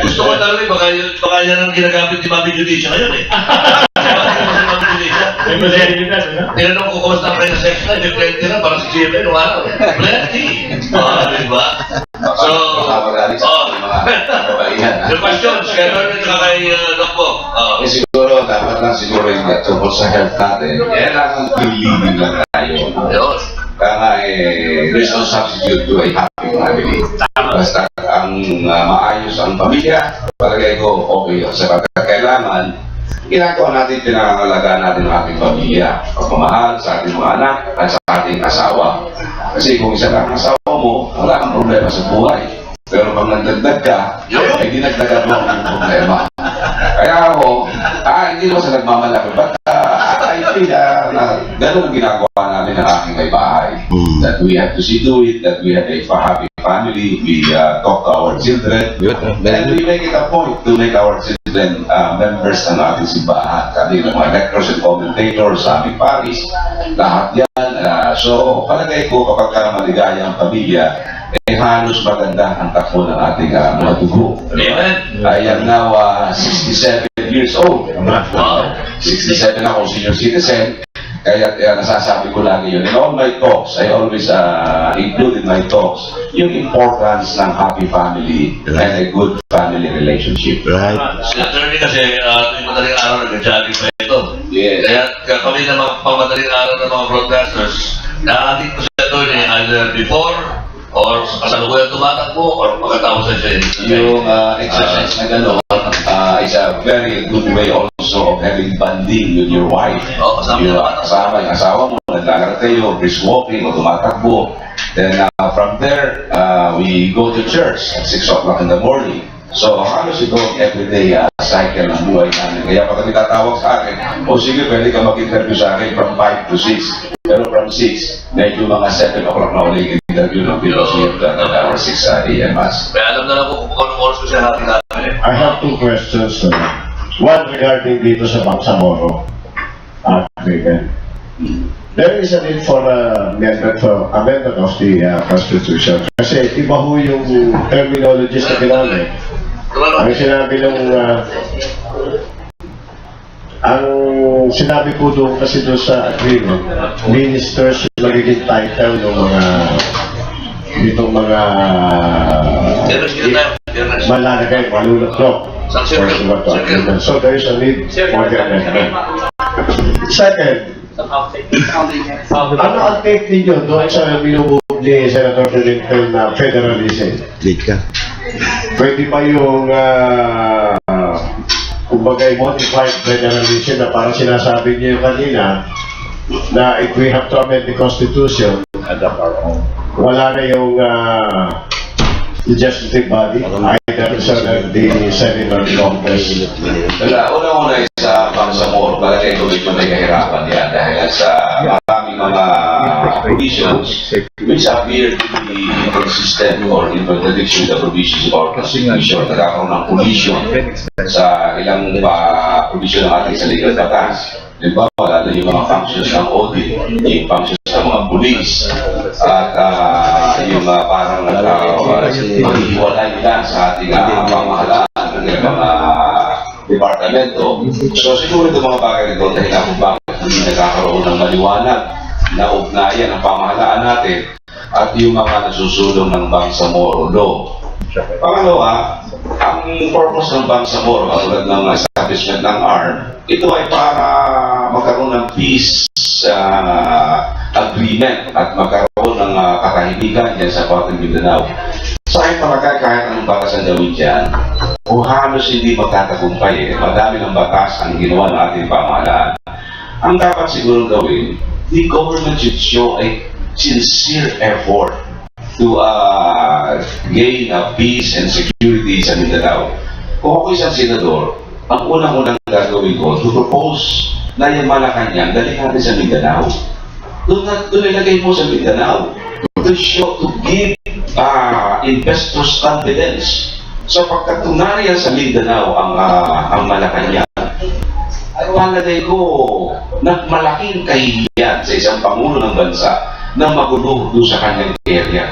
S3: Gusto ko talaga, baka yan ang ginagamit ni Mami Judicia ngayon eh.
S6: May posibilidad, no?
S3: Tinanong ko kumusta ang kayo sa sex life, may plenty na, parang si GMA nung araw. Plenty! Diba? So, yung questions, kaya naman yung kay Doc Bong.
S1: Siguro, dapat lang siguro yung tungkol sa health natin. Kailangan believing lang tayo.
S3: Yun.
S1: Kaya nga there's no substitute to a happy family. Basta ang maayos ang pamilya, palagay ko okay yun. Sa kailangan, ginagawa natin, pinangangalagaan natin ang ating pamilya. Pagmamahal sa ating mga anak at sa ating asawa. Kasi kung isa lang ang asawa mo, wala kang problema sa buhay. Pero pag nagdagdag ka, ay dinagdagan mo ang problema. Kaya ako, hindi mo sa nagmamalaki. But I feel na gano'n ang ginagawa namin ng aking may bahay. That we have to see to it, that we have a happy family, we talk to our children, and we make it a point to make our children members ng ating simbahan. Kami ng mga lectors and commentators sa aming parish, lahat yan. So, palagay ko kapag maligaya ang pamilya, halos maganda ang takbo ng ating mga dugo.
S3: Amen.
S1: I am now 67 years old.
S3: Wow.
S1: 67 ako, senior citizen. Kaya nasasabi ko lagi yun. In all my talks, I always include in my talks yung importance ng happy family and a good family relationship.
S8: Right.
S3: Si attorney kasi, yung madaling araw nag-jogging pa ito.
S1: Yes.
S3: Kaya kami na mga pamadaling araw ng mga broadcasters, naating ko si attorney either before or kasalukuyan tumatakbo or pagkatapos sa siya.
S1: Yung exercise na gano'n is a very good way also of having bonding with your wife.
S3: Kasama
S1: Yung asawa mo, naglalakad kayo, brisk walking o tumatakbo. Then from there, we go to church at 6 o'clock in the morning. So, halos ito everyday cycle ng buhay namin. Kaya pag kami tatawag sa akin, sige, pwede ka mag-interview sa akin from 5 to 6. Pero from 6, medyo mga 7 o'clock na ulit interview ng Philosophy at our 6 a.m. Mass.
S3: Kaya alam na lang kung anong oras ko siya natin namin.
S4: I have two questions. One regarding dito sa Bangsamoro. There is a need for amendment of the Constitution. Kasi iba ho yung terminologies na ginamit. Ang sinabi ng ang sinabi po doon kasi doon sa agreement, ministers yung magiging title ng mga itong mga malalagay, malulot. So there is a need for the amendment. Second, ano ang take ninyo doon sa binubuo ni Senator Pimentel na federalism?
S8: Lead ka.
S4: Pwede ba yung kumbaga modified federalism na parang sinasabi niyo kanina na if we have to amend the Constitution, wala na yung legislative body, either the Senate or Congress.
S1: Una-una sa Bangsamoro, palagay ko medyo may kahirapan yan dahil sa maraming mga provisions which appear to be inconsistent or in contradiction with the provisions of our Constitution. Nagkakaroon ng collision sa ilang provision ng ating sa legal batas. Diba, wala na yung mga functions ng audit, yung functions ng mga police, at yung parang maghihiwalay nila sa ating pamahalaan ng mga departamento. So siguro itong mga bagay nito dahil kung bakit hindi nagkakaroon ng maliwanag na ugnayan ng pamahalaan natin at yung mga nasusulong ng Bangsamoro Law. Pangalawa, ang purpose ng Bangsamoro, tulad ng establishment ng ARM, ito ay para magkaroon ng peace agreement at magkaroon ng katahimikan dyan sa Southern Mindanao. So ay talaga kahit anong batas ang gawin dyan, o halos hindi magtatagumpay madami ng batas ang ginawa ng ating pamahalaan. Ang dapat siguro gawin, the government should show a sincere effort to gain peace and security sa Mindanao. Kung ako isang senador, ang unang-unang gagawin ko, to propose na yung Malacanang dali natin sa Mindanao. Doon ilagay mo sa Mindanao to show, to give investors confidence. So pagkatunarian sa Mindanao ang Malacanang, ay palagay ko na malaking kahihiyan sa isang pangulo ng bansa na magulo doon sa kanyang area.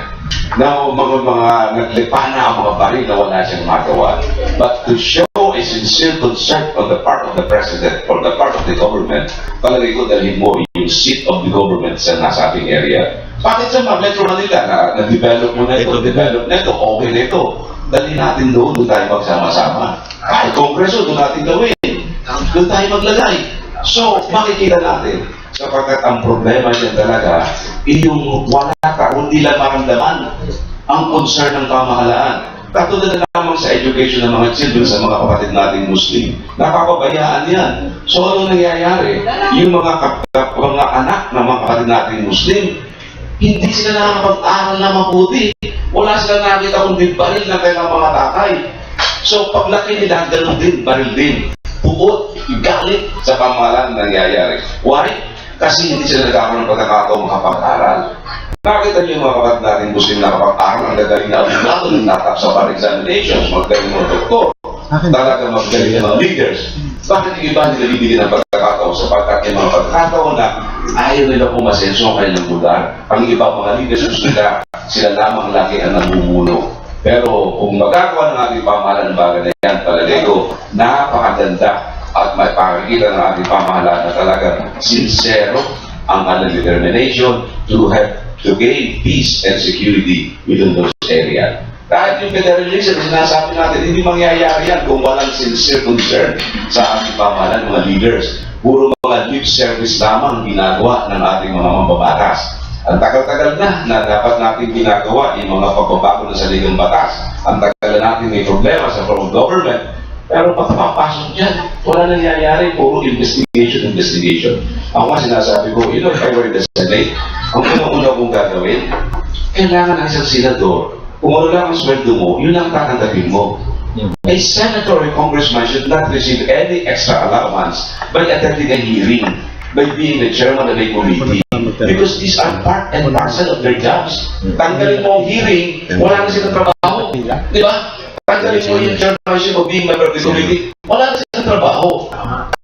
S1: Na mga naglipa na ang mga baril na wala siyang magawa. But to show a sincere concern on the part of the President or the part of the government, palagay ko dalhin mo yung seat of the government sa nasa ating area. Bakit sa mga Metro Manila na-develop mo na ito, okay na ito. Dalhin natin doon tayo magsama-sama. Kahit Kongreso, doon natin gawin. Doon tayo maglagay. So, makikita natin, sapagkat ang problema niya talaga, yung wala ka, hindi lang maramdaman ang concern ng pamahalaan. Katulad na lamang sa education ng mga children sa mga kapatid nating Muslim. Napapabayaan yan. So, ano nangyayari? Yung mga anak ng mga kapatid nating Muslim, hindi sila nakakapag-aral na mabuti. Wala sila nakita kundi baril na kailang mga tatay. So, paglaki nila, ganun din, baril din. Puot, galit sa pamahalaan na nangyayari. Why? Kasi hindi sila nagkakaroon ng pagkakataon makapag-aral. Nakita niyo yung mga kapatid natin Muslim na kapag-aral, ang gagaling na abogado, natap sa bar examinations, magaling mga doktor, talaga magaling ng mga leaders. Bakit yung iba nila bibigyan ng pagkakataon sapagkat yung mga pagkakataon na ayaw nila pumasenso ang kanilang lugar. Ang iba mga leaders gusto nila, sila lamang lagi ang namumuno. Pero kung magagawa ng ating pamahalaan ng bagay na yan, palagay ko, napakaganda at may pakikita ng ating pamahalaan na talagang sincero ang kanilang determination to gain peace and security within those areas. Kahit yung federalism, sinasabi natin, hindi mangyayari yan kung walang sincere concern sa ating pamahalaan, mga leaders. Puro mga lip service lamang ginagawa ng ating mga mambabatas. Ang tagal-tagal na dapat natin ginagawa yung mga pagbabago na sa ligang batas. Ang tagal na natin may problema sa from government. Pero pagpapasok dyan, wala nangyayari, puro investigation. Ako nga sinasabi ko, if I were the Senate, ang unang-una kong gagawin, kailangan ng isang senador, kung ano lang ang sweldo mo, yun ang tatanggapin mo. A senator or congressman should not receive any extra allowance by attending a hearing, by being the chairman of a committee. Because these are part and parcel of their jobs. Tanggalin mo ang hearing, wala na silang trabaho. Di ba? Tanggalin mo yung chairmanship of being member of the committee, wala na silang trabaho.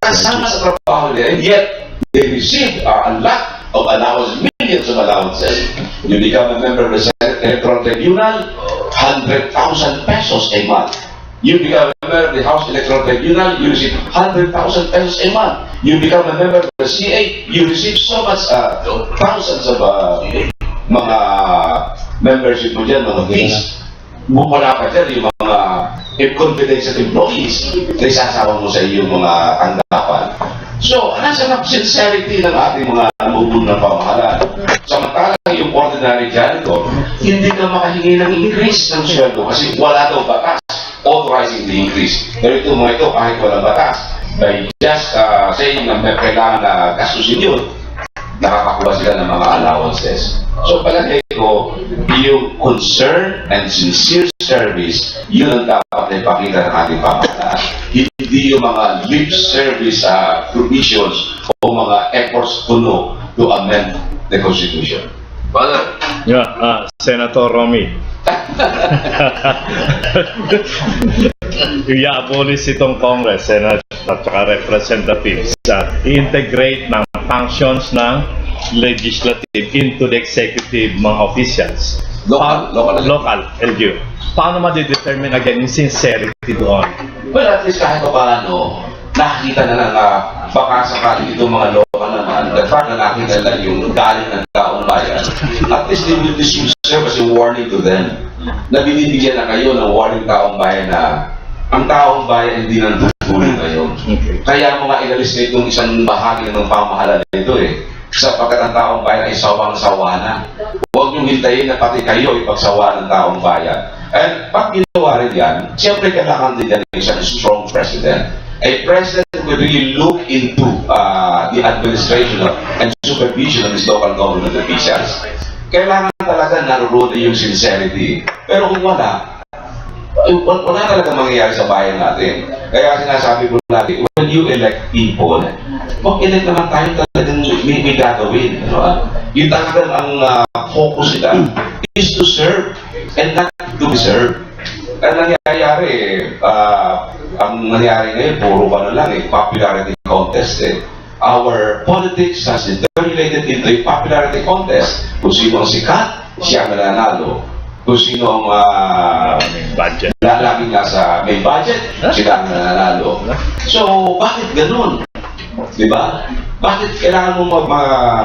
S1: Kasama sa trabaho nila, and yet, they receive a lot of allowances, millions of allowances. You become a member of the Senate Electoral Tribunal, 100,000 pesos a month. You become a member of the House Electoral Tribunal, you receive 100,000 pesos a month. You become a member of the CA, you receive so much, thousands of mga membership mo dyan, mga fees. Wala pa dyan yung mga confidential employees na isasawa mo sa iyong mga tanggapan. So, nasa na sincerity ng ating mga namumuno ng pamahalaan. Samantalang yung ordinary janitor, hindi ka makahingi ng increase ng sweldo kasi wala daw batas authorizing the increase. Pero ito mga ito, kahit walang batas, by just saying na may kailangan na gastusin yun, nakakakuha sila ng mga allowances. So palagay ko, yung concern and sincere service, yun ang dapat na ipakita ng ating pamahalaan. Hindi yung mga lip service provisions o mga efforts to amend the Constitution.
S3: Father,
S9: Yeah, Senator Romy. I-abolish itong Congress, Senate at saka representatives sa integrate ng functions ng legislative into the executive mga officials. Local, LGU. Paano ma-determine again yung sincerity doon?
S1: Well, at least kahit pa paano, nakikita na lang baka sakali itong mga local naman, the fact na nakita lang yung galing ng taong bayan, at least this will serve as a warning to them na binibigyan na kayo ng warning taong bayan na ang taong bayan hindi nang tutulong kayo. Kaya mo nga inalis na itong isang bahagi ng pamahalaan nito sapagkat ang taong bayan ay sawang-sawa na. Huwag niyong hintayin na pati kayo ipagsawa ng taong bayan. And pag ginawa rin yan, siyempre kailangan din yan isang strong president. A president who could really look into the administration and supervision of his local government officials. Kailangan talaga naroon yung sincerity. Pero kung wala talaga mangyayari sa bayan natin. Kaya sinasabi ko natin, when you elect people, mag-elect naman tayo talagang may gagawin. Yung talagang ang focus nila is to serve and not to be served. Ang nangyayari ngayon, puro popularity contest Our politics has deteriorated into a popularity contest. Kung sino ang sikat, siya ang nananalo. Kung sino ang laging nasa may budget, sila ang nananalo. So, bakit ganun? Diba? Bakit kailangan mo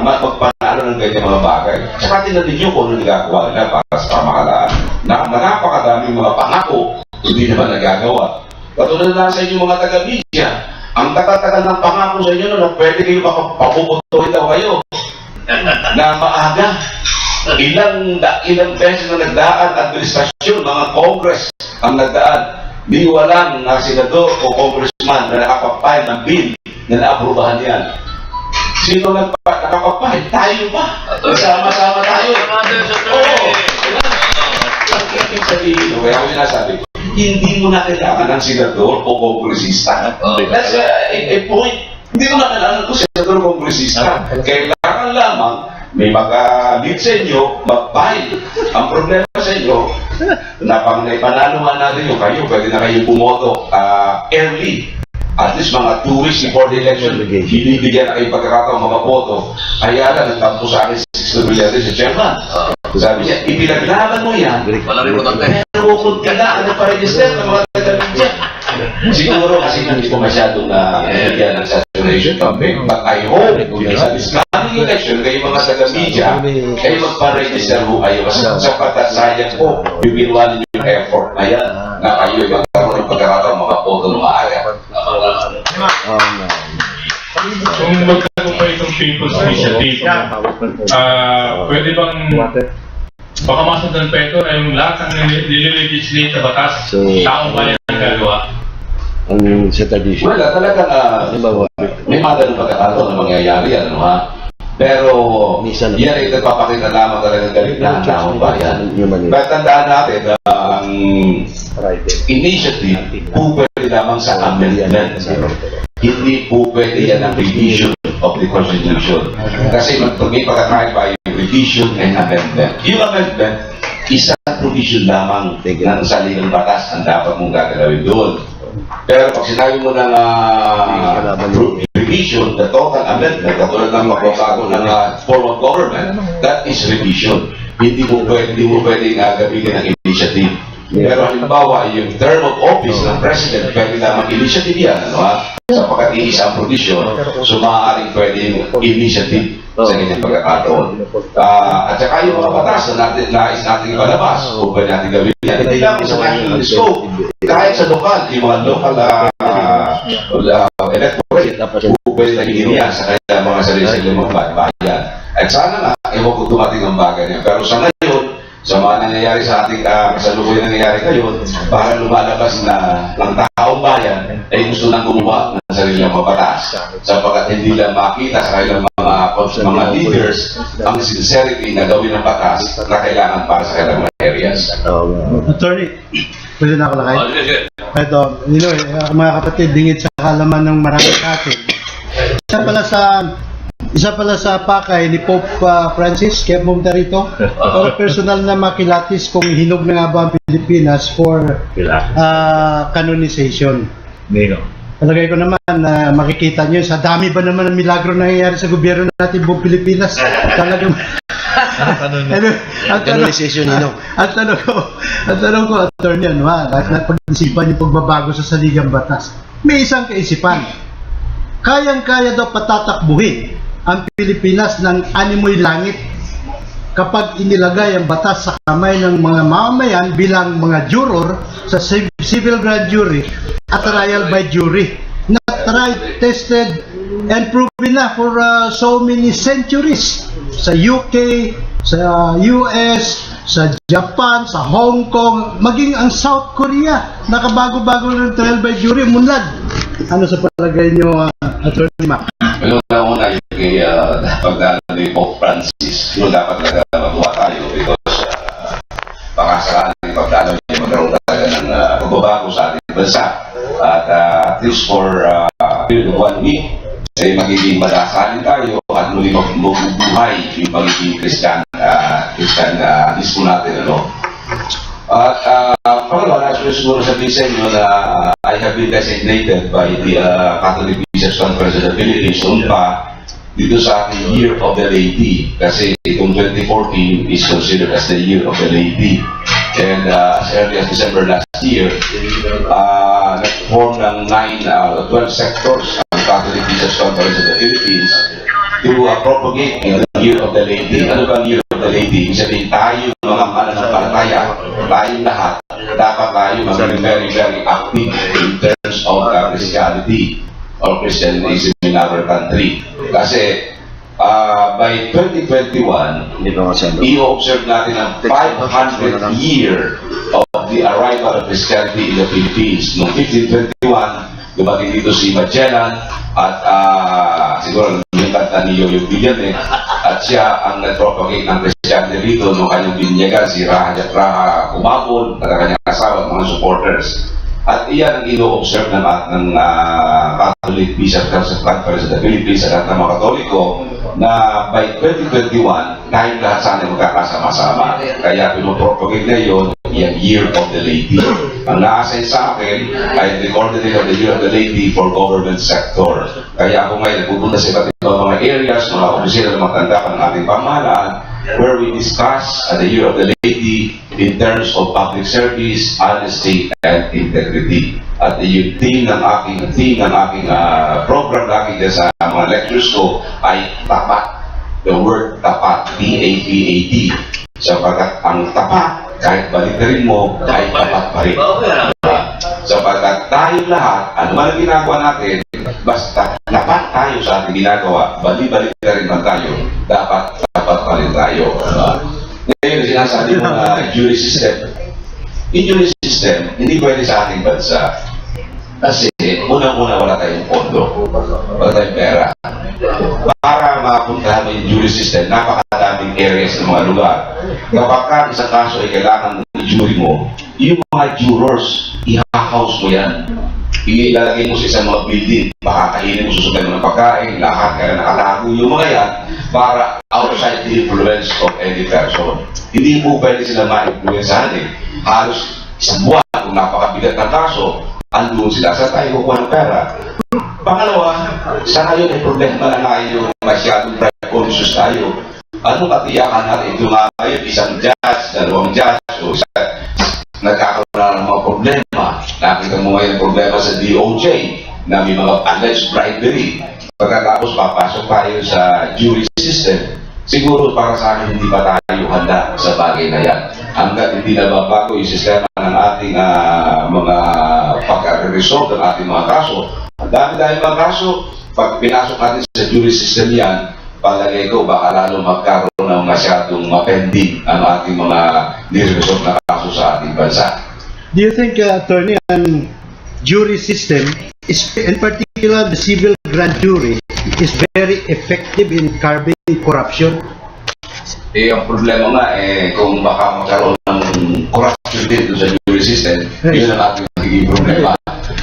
S1: magpanalo ng ganyan mga bagay? Saka tinanin nyo kung ano nagagawa nila para sa pamahalaan. Napakadaming mga pangako, hindi naman nagagawa. Katulad na sa inyo mga taga-media, ang tagal-tagal ng pangako sa inyo na pwede kayo papuputuhin daw kayo na maaga. Ilang beses na nagdaan administrasyon, mga Congress ang nagdaan. Di walang senador o congressman na nakapapay ng bill na naaprubahan yan. Sino nakapapay? Tayo pa. Sama-sama tayo. Oo. Ang ibig sabihin, kaya ako sinasabi, hindi mo na kailangan ng senador o kongresista. That's a point. Hindi mo na kailangan ng senador o kongresista. Kailangan lamang may mag-lead sa inyo, mag-file. Ang problema sa inyo, na pag naipanaluhan natin yung kayo, pwede na kayo bumoto early. At least mga 2 weeks before the election, binibigyan na kayo pagkakataon mga boto. Kaya lang, nagtampo sa akin 6 Villarreal sa chairman. Sabi niya, ipinaglaban mo yan. Pero kung kailangan na pa-register ng mga taga-media. Siguro kasi hindi ko masyadong bigyan ng saturation campaign. But I hope, sa this coming election, kayo mga taga-media, kayo magpa-register ho kayo. Kasi sa pagkasayang po, bibinwan ninyo yung effort na yan, na kayo magkaroon ng pagkakataon mga boto ng maaga.
S5: Kung magkaroon pa itong People's Initiative, pwede bang baka masundan pa ito ay yung lahat ng nililegislate sa batas, taong bayan ang gagawa?
S8: Sa tradition.
S1: Wala, talagang may mga pagkakataon na mangyayari yan, Pero yan ay nagpapakita lamang talagang galit na ang taong bayan. But tandaan natin na ang initiative po pwede lamang sa amendment. Hindi po pwede yan ang revision of the Constitution. Kasi may pagkakaiba yung revision and amendment. Yung amendment, isang provision lamang ng saligang batas ang dapat mong gagalawin doon. Pero pag sinabi mo ng revision, the total amendment, katulad ng magbabago ng form of government, that is revision. Hindi mo pwedeng gamitin ng initiative. Pero halimbawa, yung term of office ng President, pwede lamang initiative yan, sapagkat iisa ang provision, so maaaring pwede yung initiative sa ganyang pagkakataon. At saka yung mga batas na nais natin ibalabas, kung pwede natin gawin yan, hindi lang sa national scope, kahit sa lokal, yung mga local electorate, kung pwede nagiging yan sa kanya mga sarili-sarili mga bayan. At sana nga, ewan ko dumating ang bagay niya. Pero sa ngayon, sa mga nangyayari sa ating kasalukuyang nangyayari ngayon, para lumalabas na ng taong bayan ay gusto nang gumawa ng sarilang mga batas sapagkat hindi lang makita sa kanilang mga leaders ang sincerity na gawin ng batas na kailangan para sa kanilang mga areas.
S10: Attorney, pwede na ako lakay?
S3: Oh, sige.
S10: Ito, mga kapatid, dingit sa kalaman ng marami sa atin. Isa pala sa pakay ni Pope Francis, kaya pumunta rito, para personal na makilatis kung hinog na nga ba ang Pilipinas for canonization. Palagay ko naman na makikita nyo, sa dami ba naman ang milagro na nangyayari sa gobyerno natin buong Pilipinas. Talagang
S8: Canonization,
S10: Ang tanong ko, attorney, lahat na pag-isipan yung pagbabago sa saligang batas. May isang kaisipan. Kayang-kaya daw patatakbuhin ang Pilipinas ng animoy langit kapag inilagay ang batas sa kamay ng mga mamamayan bilang mga juror sa civil grand jury at trial by jury na tried, tested, and proven na for so many centuries sa UK, sa US, sa Japan, sa Hong Kong, maging ang South Korea, nakabago-bago ng trial by jury, munlad. Ano sa palagay nyo, Attorney Mac?
S1: Una yung kay pagdala ni Pope Francis, dapat talaga matuwa tayo because baka sakaling pagdala niya magkaroon talaga ng pagbabago sa ating bansa. At at least for period of 1 week, ay magiging madasalin tayo at muli mabubuhay yung pagiging Christianismo natin. At pangalawa, nasunod siguro sabihin sa inyo na I have been designated by the Catholic Bishops' Conference of the Philippines noon pa dito sa ating Year of the Laity kasi itong 2014 is considered as the Year of the Laity. And as early as December last year, nag-form ng 12 sectors ang Catholic Bishops' Conference of the Philippines to propagate the Year of the Laity. Ano ba ang Year of the Laity? Ibig sabihin tayo mga mananampalataya, tayong lahat, dapat tayo maging very, very active in terms of Christianity or Christianism in our country. Kasi by 2021, i-observe natin ang 500th year of the arrival of Christianity in the Philippines. Noong 1521, dumating dito si Magellan at siguro yung kanta ni Yoyo Villanueva at siya ang nag-propagate ng Christianity dito nung kanyang binyagan si Raha Kumabon at ang kanyang asawa at mga supporters. At iyan ang ino-observe ng Catholic Bishops' Conference of the Philippines at ng mga Katoliko na by 2021, tayong lahat sana magkakasama-sama. Kaya pinopropagate na yun, yung Year of the Laity. Ang na-assign sa akin ay the coordinator of the Year of the Laity for government sector. Kaya ako ngayon nagpupunta sa iba't ibang mga areas, mga opisina ng mga tanda ng ating pamahalaan, where we discuss the Year of the Laity in terms of public service, honesty, and integrity. At yung theme ng aking program lagi dyan sa mga lectures ko ay tapat. The word tapat, T-A-P-A-T. Sapagkat ang tapat, kahit balitarin mo, ay tapat pa rin. Sapagkat tayo lahat, ano man ang ginagawa natin, basta tapat tayo sa ating ginagawa, bali-balitarin man tayo, dapat tapat pa rin tayo. Ngayon, sinasabi mo na jury system. In jury system, hindi pwede sa ating bansa. Kasi, unang-una wala tayong pondo, wala tayong pera. Para mapuntahan mo yung jury system, napakadaming areas ng mga lugar. Kapag ka isang kaso ay kailangan i-jury mo, yung mga jurors, i-house mo yan. Ilalagay mo sa isang mga building, pakakainin mo, susugan mo ng pagkain, lahat kaya nakatago yung mga yan para outside the influence of any person. Hindi mo pwede sila ma-influensahan eh. Halos isang buwan, kung napakabigat ng kaso, andun sila sa tayo kukuha ng pera. Pangalawa, sa ngayon ay problema na tayo, masyadong private conscious tayo. Anong katiyakan natin? Ito nga ngayon, isang judge, dalawang judge, o nagkakaroon na ng mga problema. Nakita mo ngayon problema sa DOJ na may mga alleged bribery. Pagkatapos papasok tayo sa jury system, siguro para sa akin hindi pa tayo handa sa bagay na yan. Hanggat hindi nababago yung sistema ng ating mga pag-resolve ng ating mga kaso. Ang dami-dami mga kaso, pag pinasok natin sa jury system yan, palagay ko baka lalo magkaroon ng masyadong mapending ang ating mga niresolve na kaso sa ating bansa.
S10: Do you think, Attorney, ang jury system, is, in particular the civil grand jury, is very effective in curbing corruption?
S1: Ang problema nga, kung baka magkaroon ng corruption din sa jury system, yun ang ating magiging problema.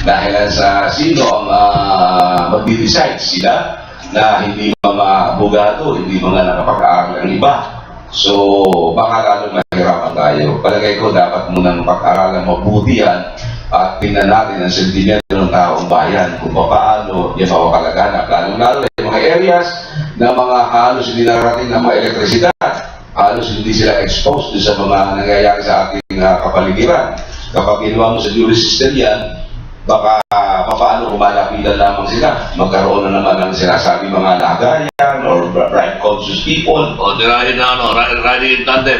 S1: Dahil sa sino ang mag-decide sila na hindi mga abogado, hindi mga nakapag-aaral ang iba. So, baka lalo mahirapan tayo. Palagay ko, dapat munang pag-aralan mabuti yan at tingnan natin ang sentimento ng taong bayan kung paano yan makakalaganap. Lalo-lalo yung mga areas na mga halos hindi narating ng mga elektrisidad, halos hindi sila exposed sa mga nangyayari sa ating kapaligiran. Kapag ginawa mo sa jury system yan, baka paano kumalapitan lamang sila. Magkaroon na naman ng sinasabi mga lagayan or right conscious people.
S3: O, dirahin na riding in tandem.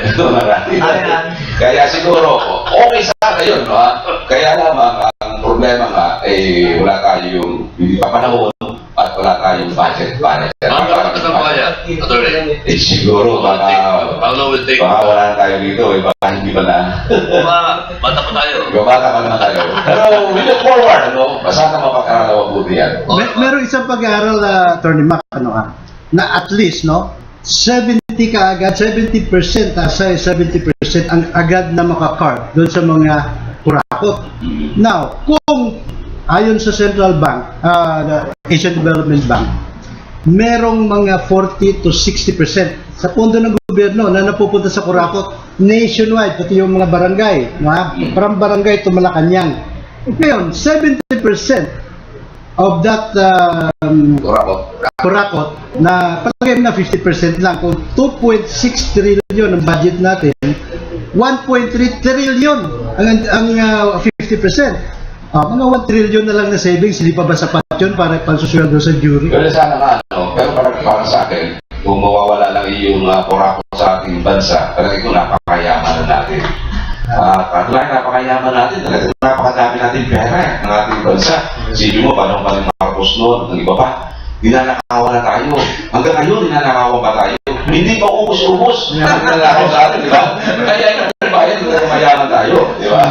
S1: Kaya siguro, okay sana yun, no, ha? Kaya lamang, ang problema nga, wala tayong, hindi pa panahon, at wala tayong budget para siya.
S3: Ang gano'n ka bayan, Attorney?
S1: Siguro, baka wala na tayo dito, baka hindi pa na.
S3: Bata pa tayo.
S1: Bata pa naman tayo. Pero we look forward, ano? Basta mapag-aral mabuti yan.
S10: Meron isang pag-aaral, Attorney Mac, na at least, no, 70 ka agad, 70%, sa 70% ang agad na makakarb doon sa mga kurakot. Now, kung ayon sa Central Bank, the Asian Development Bank, merong mga 40 to 60% sa pondo ng gobyerno na napupunta sa kurakot nationwide, pati yung mga barangay, parang barangay to Malacanang. Ngayon, 70% of that kurakot na palagay na 50% lang, kung 2.6 trillion ang budget natin, 1.3 trillion ang 50%. Mga 1 trillion na lang na savings, hindi pa ba sapat yun para pansusweldo sa jury?
S1: Pero sana nga, pero para sa akin, kung mawawala lang yung kurakot sa ating bansa, talaga ko napakayaman na natin. Talaga napakayaman natin, talaga napakadami natin pera ng ating bansa. Sige mo, paano pa rin Marcos noon, ng iba pa, dinanakawan na tayo. Hanggang ngayon, dinanakawan pa tayo. Hindi pa ubos-ubos. Dinanakawan sa atin, di ba? Kaya yung bayan, mayaman tayo, di ba?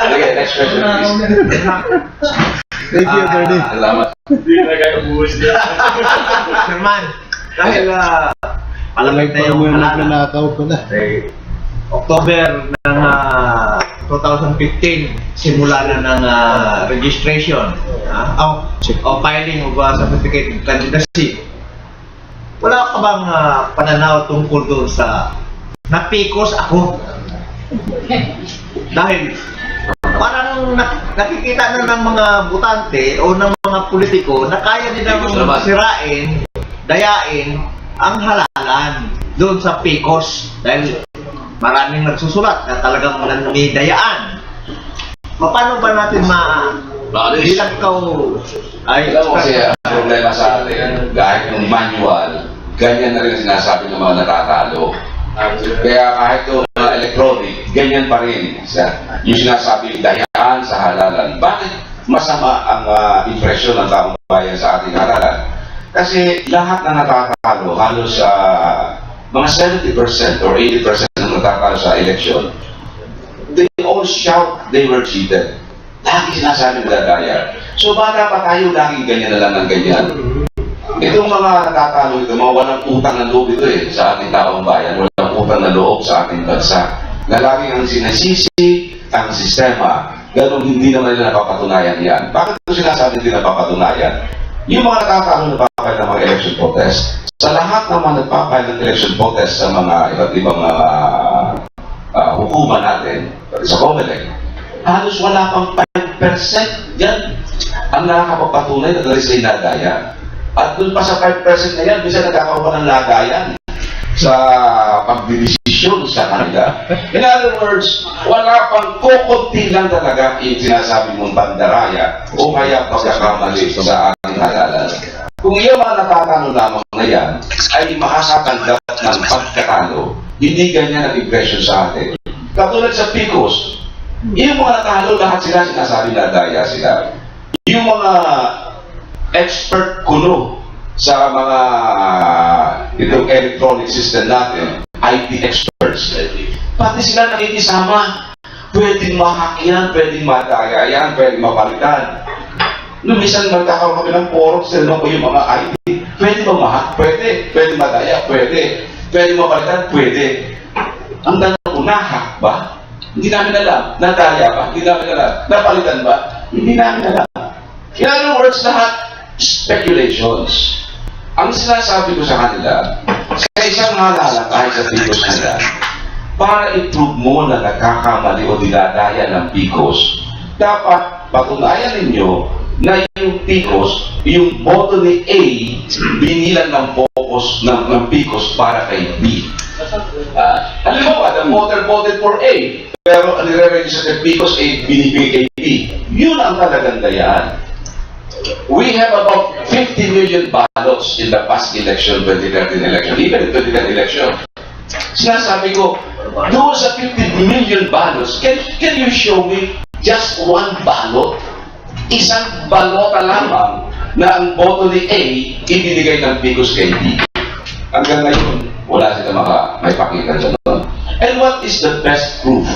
S1: Sige, next question, please.
S10: Thank you, Attorney.
S1: Salamat.
S2: Hindi na kayo buwis niya.
S11: Sherman, dahil palamig na yung
S10: nanakaw pala.
S11: October ng 2015, simula na ng registration o filing of certificate of candidacy. Wala ka bang pananaw tungkol doon sa napikos ako? Dahil parang nakikita na ng mga butante o ng mga politiko na kaya nilang sirain, dayain ang halalan doon sa PICOS dahil maraming nagsusulat na talagang nanidayaan. Paano ba natin bilang ikaw ay
S1: alam mo kasi ang problema sa atin, kahit yung manual, ganyan na rin ang sinasabi ng mga natatalo. Kaya kahit yung mga electronic, ganyan pa rin. Yung sinasabi dayaan sa halalan. Bakit masama ang impresyon ng taong bayan sa ating halalan? Kasi lahat na natatalo, halos mga 70% or 80% ng natatalo sa election, they all shout they were cheated. Lagi sinasabi nila daya. So baka pa tayo laging ganyan na lang ng ganyan. Itong mga natatalo ito, mga walang utang na loob ito sa ating taong bayan, walang utang na loob sa ating bansa. Na laging ang sinasisi ang sistema, ganun hindi naman nila napapatunayan yan. Bakit ito sinasabi hindi napapatunayan? Yung mga natatalo na papayag ng mga election protest, sa lahat naman nagpapayag ng election protest sa mga iba't ibang hukuman natin, sa COMELEC, halos wala pang 5% yan ang nakakapagpatunay na galis ay nagaya. At dun pa sa 5% na yan, bisa nagkakaroon ng lagayan sa pagdidesisyon sa kanila. In other words, wala pang kukunti lang talaga yung sinasabi mong bandaraya o kaya pagkakamali sa ating halalan. Kung yung mga natatalo lamang na yan ay makakatanggap ng pagkatalo, hindi ganyan ang impression sa atin. Katulad sa PICOS, yung mga natalo, lahat sila sinasabi na daya sila. Yung mga expert kuno sa mga itong electronic system natin, IT experts, pati sila nakikisama. Pwedeng ma-hack yan, pwedeng madaya yan, pwedeng mapalitan. Noong minsan magkakaroon kami ng forum, sila ko yung mga IT. Pwede ba ma-hack? Pwede. Pwede madaya? Pwede. Pwede mapalitan? Pwede. Ang tanong ko, na-hack ba? Hindi namin alam. Nadaya ba? Hindi namin alam. Napalitan ba? Hindi namin alam. In other words, lahat speculations. Ang sinasabi ko sa kanila, sa isang halala kahit sa PICOS nila, para i-prove mo na nagkakamali o dinadaya ng PICOS, dapat patunayan ninyo na yung PICOS, yung boto ni A, binilang ng focus ng PICOS para kay B. Halimbawa, the voter voted for A, pero ang nire-register ng PICOS A, binibigay kay B. Yun ang talagang dayaan. We have about 50 million ballots in the past election, 2013 election, even in 2010 election. Sinasabi ko, doon sa 50 million ballots, can you show me just one ballot? Isang balota lamang na ang boto ni A ibinigay ng PICOS kay B. Hanggang ngayon, wala sila may pakita sa doon. And what is the best proof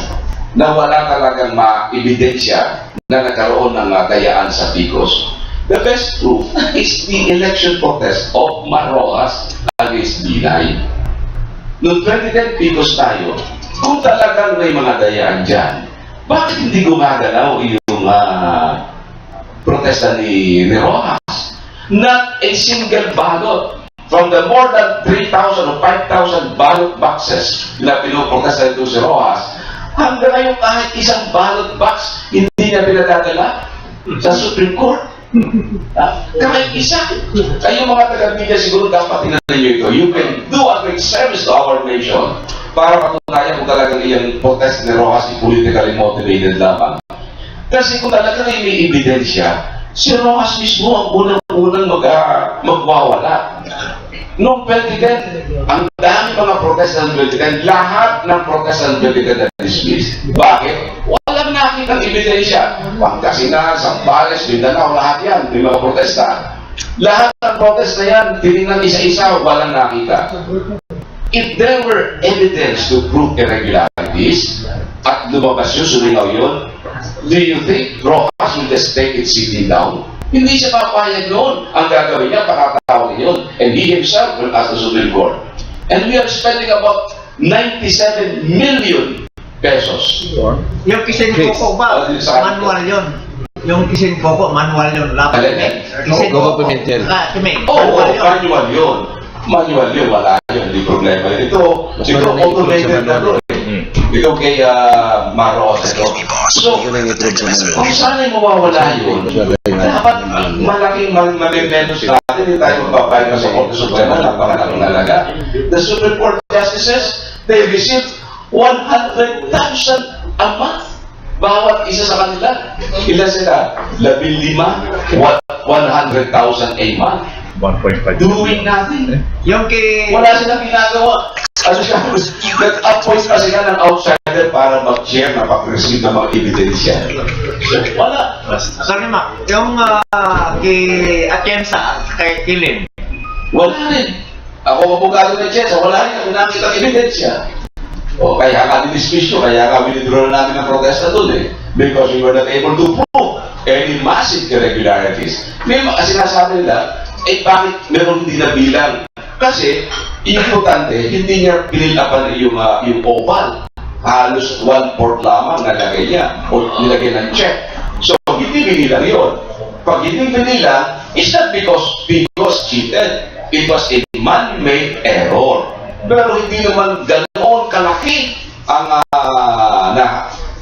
S1: na wala talagang ma-ebidensya na nagkaroon ng dayaan sa PICOS? The best proof is the election protest of Marroas against B9. Noong 2010 PICOS tayo, kung talagang may mga dayaan dyan, bakit hindi gumagalaw yung protesta ni Rojas? Not a single ballot from the more than 3,000 or 5,000 ballot boxes na pinoprotesta nito si Rojas, hanggang ngayon kahit isang ballot box hindi niya pinadadala sa Supreme Court. Kahit isa. Kayong mga taga-media siguro dapat tingnan nyo ito. You can do a great service to our nation para patunayan kung talagang iyang protest ni Rojas politically motivated lamang. Kasi kung talagang may ebidensya, si Rojas mismo ang unang-unang magwawala. Noong 2010, ang dami mga protest ng 2010, lahat ng protest ng 2010 na dismiss. Bakit? Walang nakitang ebidensya. Pangasinan, Zambales, Mindanao, lahat yan, may mga protesta. Lahat ng protest na yan, tinignan isa-isa, walang nakita. If there were evidence to prove irregularities, at lumabas yun, sulingaw yun, do you think Rojas will just take it sitting down? Hindi siya papayag noon. Ang gagawin niya, pakatawagin yun. And he himself will ask the Supreme Court. And we are spending about 97 million pesos.
S11: Yung Kisin-Coco ba? Manual yun. Yung Kisin-Coco, manual yun. Kisin-Coco.
S1: Manual yun. Manual yun, wala yun. Hindi problema. Ito automated na ito. Ito kay Marroas. So, kung sana'y mawawala yun, dapat malaking malimenos natin, hindi tayo magpapayag na sa Korte Suprema, napakalaking nalaga. The Supreme Court Justices, they receive 100,000 a month. Bawat isa sa kanila. Ilan sila? 15, 100,000 a month.
S9: 1.5.
S1: Doing nothing.
S11: Yung kay...
S1: Wala silang ginagawa. Ano siya? Nag-appoint pa sila ng outsider para mag-share na pag-receive ng mga ebidensya. Wala.
S11: Sorry ma, yung kay Atienza, kay Kilin.
S1: Wala rin. Ako mabugado ng Atienza, wala rin. Ako nakita ang ebidensya. O kaya nga dinismiss nyo, kaya nga withdraw namin ang protesta doon eh. Because we were not able to prove any massive irregularities. May sinasabi nila, bakit meron hindi nabilang? Kasi, importante, hindi niya pinilapan yung oval. Halos 1/4 lamang nalagay niya o nilagay ng check. So, hindi binilang yun. Pag hindi binilang, it's not because PICOS cheated. It was a man-made error. Pero hindi naman ganoon kalaki ang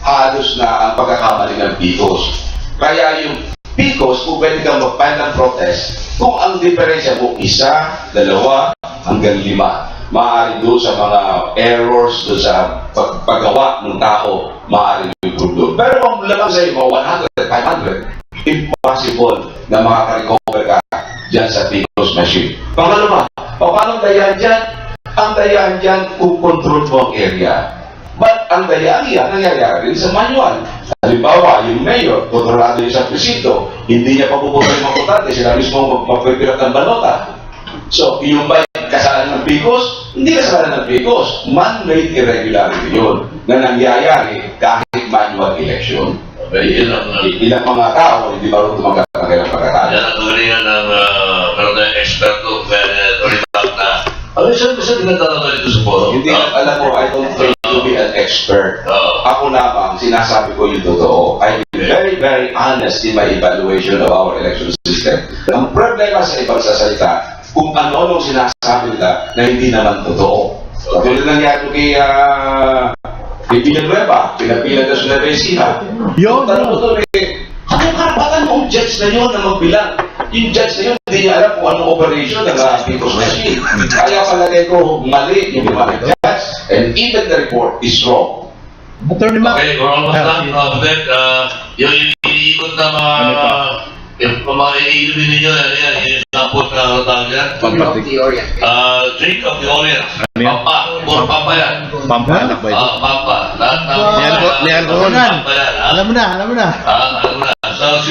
S1: halos na ang pagkakamali ng PICOS. Kaya yung PICOS, kung pwede kang mag-file ng protest, kung ang diferensya mo 1, 2, hanggang 5, maaaring doon sa mga errors doon sa paggawa ng tao, maaaring yung doon. Pero kung lamang sa iyo, 100, 500, impossible na makaka-recover ka dyan sa PICOS machine. Pangalawa, paano dayaan dyan? Ang dayaan dyan kung control mo ang area. But ang dayaan yan, nangyayari rin sa manual. Halimbawa, yung mayor, kontrolado yung sa presinto, hindi niya papupunta yung mga botante, sila mismo magpipirat ng balota. So, yung ba kasalanan ng PCOS, hindi kasalanan ng PCOS. Man-made irregularity yun na nangyayari kahit manual election. Ilang mga tao hindi marunong tumagal ng kailang pagkatalo.
S3: Yan ang galingan ng meron tayong eksperto, na ano siya tinatawag dito sa forum?
S1: Hindi, alam mo, I don't claim to be an expert. Ako lamang, sinasabi ko yung totoo. I'm very, very honest in my evaluation of our election system. Ang problema sa ibang sasalita, kung ano-ano sinasabi nila na hindi naman totoo. Katulad nangyari kay Villanueva, pinapila na sa Resina.
S10: Yun,
S1: Tanong ko doon anong karapatan ng judge na yun na magbilang? Yung judge na yun, hindi niya alam kung anong operation ng PCOS machine. Kaya palagay ko, mali yung mga judge, and even the report is wrong.
S10: Attorney Mac.
S3: Okay, we're almost done. Yung iniikot na yung mga iniinumin ninyo, yan, yung sampot na tawag yan. Drink of the Orient. Pampa, puro pampa yan.
S8: Pampa, anak ba ito?
S3: Pampa. Lahat ng
S8: May alcohol.
S3: pampa yan.
S10: Alam mo na.
S3: Alam mo na. So,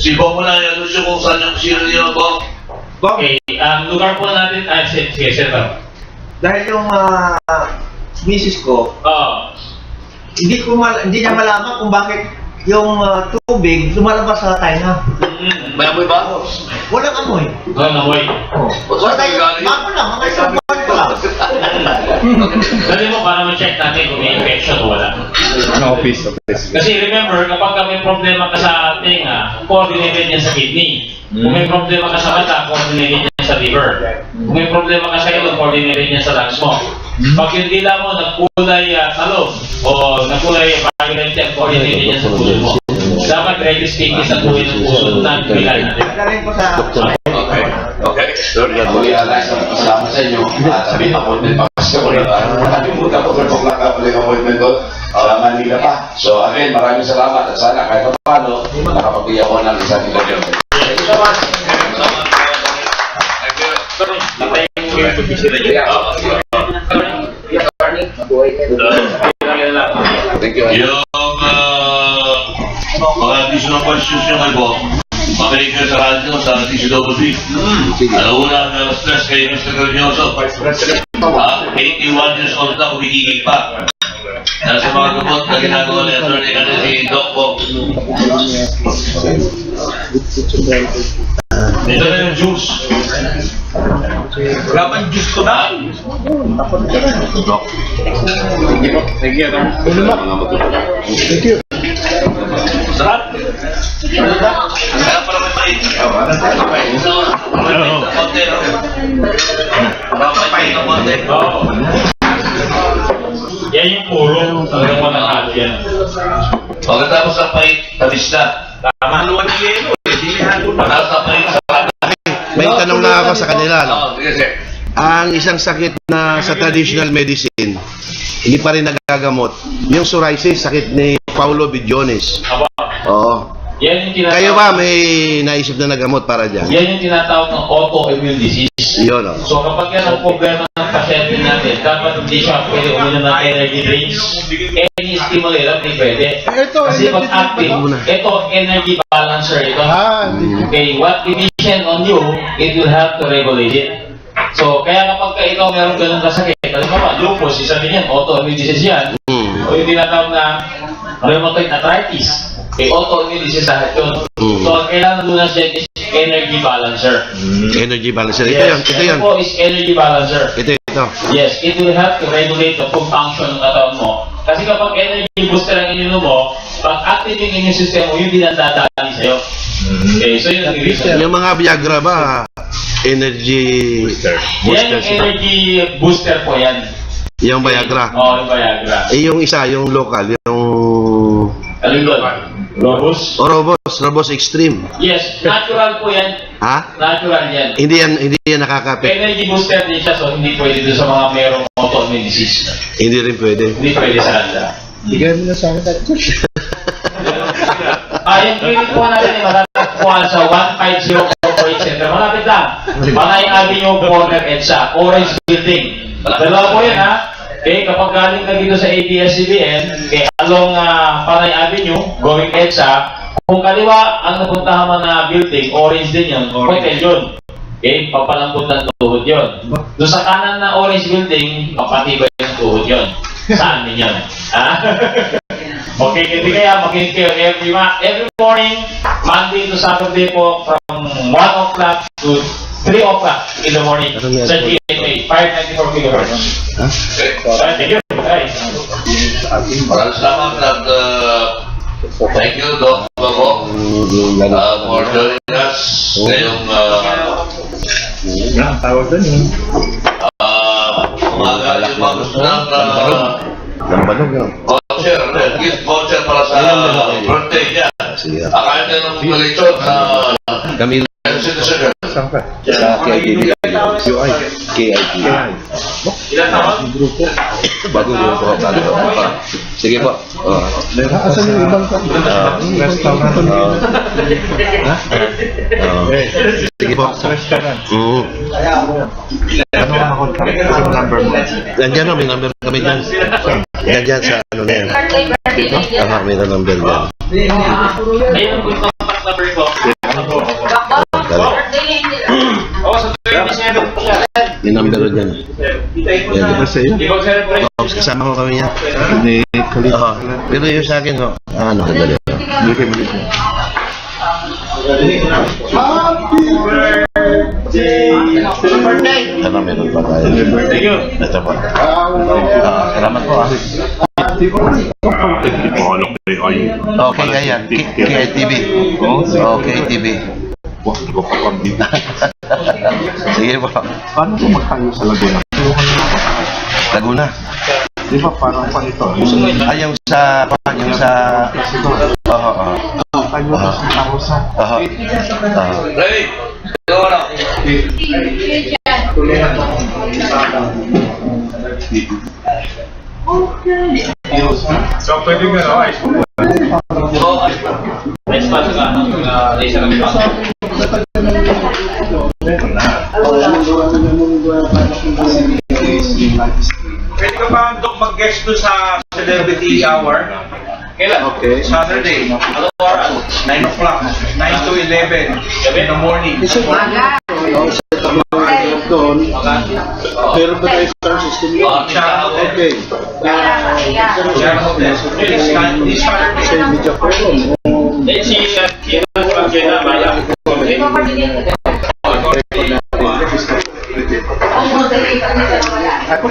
S3: si Bob mo na, ano siya kung saan yung sino niyo, Bob?
S6: Okay, lugar po natin, sige, sir.
S11: Dahil yung misis ko, hindi niya malaman kung bakit yung tubig lumalabas sa tainga.
S3: May amoy ba?
S11: Walang amoy.
S6: Amoy.
S11: Wala tayo, bago lang, mga isang buwan pa lang.
S6: Dali mo para ma-check natin kung may infection o wala.
S8: Office.
S6: Kasi remember, kapag may problema ka sa tenga, coordinated yan sa kidney. Kung may problema ka sa mata, coordinated yan sa liver. Kung may problema ka sa ilong, coordinated yan sa lungs mo. Pag yung dila mo nagkulay talong o nagkulay violet yan, coordinated yan sa puso mo. Dapat ready speaking sa tuwin ng puso na bilan natin.
S11: Nagaling ko sa...
S3: Okay.
S1: Realize na kasama sa inyo at sabihin appointment pa kasi ko na nakalimutan ko kung nakapalik appointment doon sa Manila pa. So again, maraming salamat at sana kahit paano nakapagbiya ko ng isang interview. Thank you so much.
S3: Yung mga additional questions nyo kay Bob, makinig kayo sa radyo sa DCWB. Alam na stress kayo Mr. Carnioso. 81 years old na kumikigig pa. Nasa mga gamot na ginagawa ni Atty. si Doc Bob. Ito na yung juice.
S11: Wala bang juice ko na?
S10: Thank you.
S3: Sarap. Kaya para may pain.
S6: Yan yung puro. Talagang manahal yan.
S3: Pagkatapos sa pain, tamis na.
S6: Tama.
S3: Pagkatapos sa pain, sarap na.
S8: May tanong na ako sa kanila. No?
S3: Sige, sir.
S8: Ang isang sakit na sa traditional medicine, hindi pa rin nagagamot. Yung psoriasis, sakit ni Paulo Bidiones. Oo.
S6: Yan yung tinatawag.
S8: Kayo ba may naisip na nagamot para dyan?
S6: Yan yung tinatawag ng autoimmune disease.
S8: Yun, oh.
S6: So kapag yan ang problema ng pasyente natin, dapat hindi siya pwede uminom ng energy drinks. Any stimulant, hindi pwede.
S10: Ito,
S6: Kasi pag
S10: energy
S6: active, ito energy balancer ito. Okay, what deficient on you, it will have to regulate it. So kaya kapag ikaw meron ganun kasakit, halimbawa, lupus, isa din yan, autoimmune disease yan. O yung tinatawag na rheumatoid arthritis. Autoimmune disease lahat yun. So ang kailangan doon na siya is energy balancer.
S8: Energy balancer. Ito
S6: Yes,
S8: yan, ito yan.
S6: ito po is energy balancer.
S8: Ito.
S6: Yes, it will help to regulate the full function ng katawan mo. Kasi kapag energy booster ang ininom mo, pag active yung immune system mo, yung dinadadali sa'yo. Okay, so yun ang reason.
S8: Yung mga Viagra ba, energy booster
S6: Yan yung
S8: sila?
S6: energy booster po yan.
S8: Yung Viagra.
S6: Oo, yung Viagra.
S8: Yung isa, yung local, yung...
S6: Alin doon? Robust?
S8: Robust Extreme.
S6: Yes, natural po yan.
S8: Ha?
S6: Natural yan.
S8: Hindi yan nakakapit.
S6: Energy booster din siya, so hindi pwede doon sa mga merong autoimmune disease.
S8: Hindi rin pwede.
S6: Hindi pwede sa kanila.
S10: Bigay mo na sa akin that
S6: Yung clinic po natin ay matatagpuan sa 150 Corporate Center. Malapit lang. Panay Avenue, corner EDSA, Orange Building. Dalawa po yun ha. Okay, kapag galing ka dito sa ABS-CBN, okay, along Panay Avenue, going EDSA, kung kaliwa ang napuntahan mo na building, orange din yun, hotel yun. Okay, papalambot ng tuhod yun. Doon sa kanan na orange building, papatibay yung tuhod yun. Saan din yun? Okay, hindi kaya makinig kayo every morning, Monday to Saturday po, from 1 o'clock to 3 o'clock in the morning sa GMA, 594 kilohertz. Thank you.
S3: Maraming salamat at thank you, Doc Bago, for joining us ngayong
S9: Tawag doon yun.
S3: umaga yung mga gusto ng
S8: Lambanog yun.
S3: voucher, gift voucher para sa birthday niya. Akain niya ng lechon sa
S8: Kami
S3: citizen.
S9: Saan ka?
S8: sa KITV. KITV.
S6: Ilan taon?
S8: Bago yung po. Sige po.
S10: Asan yung ibang
S9: Restaurant.
S8: Sige po.
S9: Sa restaurant.
S8: Ano ang contact? Anong number mo? Nandiyan may number kami dyan. Nandiyan sa ano na yan. May number yan.
S6: Ayun ang contact number ko. Oo, sa 27 po siya.
S8: May number dyan. Yan.
S6: Ibang celebrate.
S8: Kasama ko kami yan. Oo. Pero yung sa akin, ano, dali. Ano, meron pa tayo.
S6: Thank you.
S8: Ito po. Salamat po. Okay, kaya. KITV. Okay, TV. Sige po.
S9: Paano kung magtayo sa Laguna?
S8: Laguna.
S9: Di ba parang pa ito?
S8: Ay, yung sa... Oo.
S9: Tayo sa Tarusa.
S8: Oo.
S3: Ray, ito na.
S5: So, pwede nga na,
S6: May sponsor ka, laser ang sponsor.
S11: Pwede ka ba, Dok, mag-guest doon sa Celebrity Hour?
S6: Kailan?
S11: Okay. Saturday.
S6: Anong oras?
S11: 9 o'clock. 9 to 11 in the morning.
S10: doon, meron ba tayo sound system yun? Okay. Sa media forum.
S6: Eh, si Pagkina Maya.
S10: Ako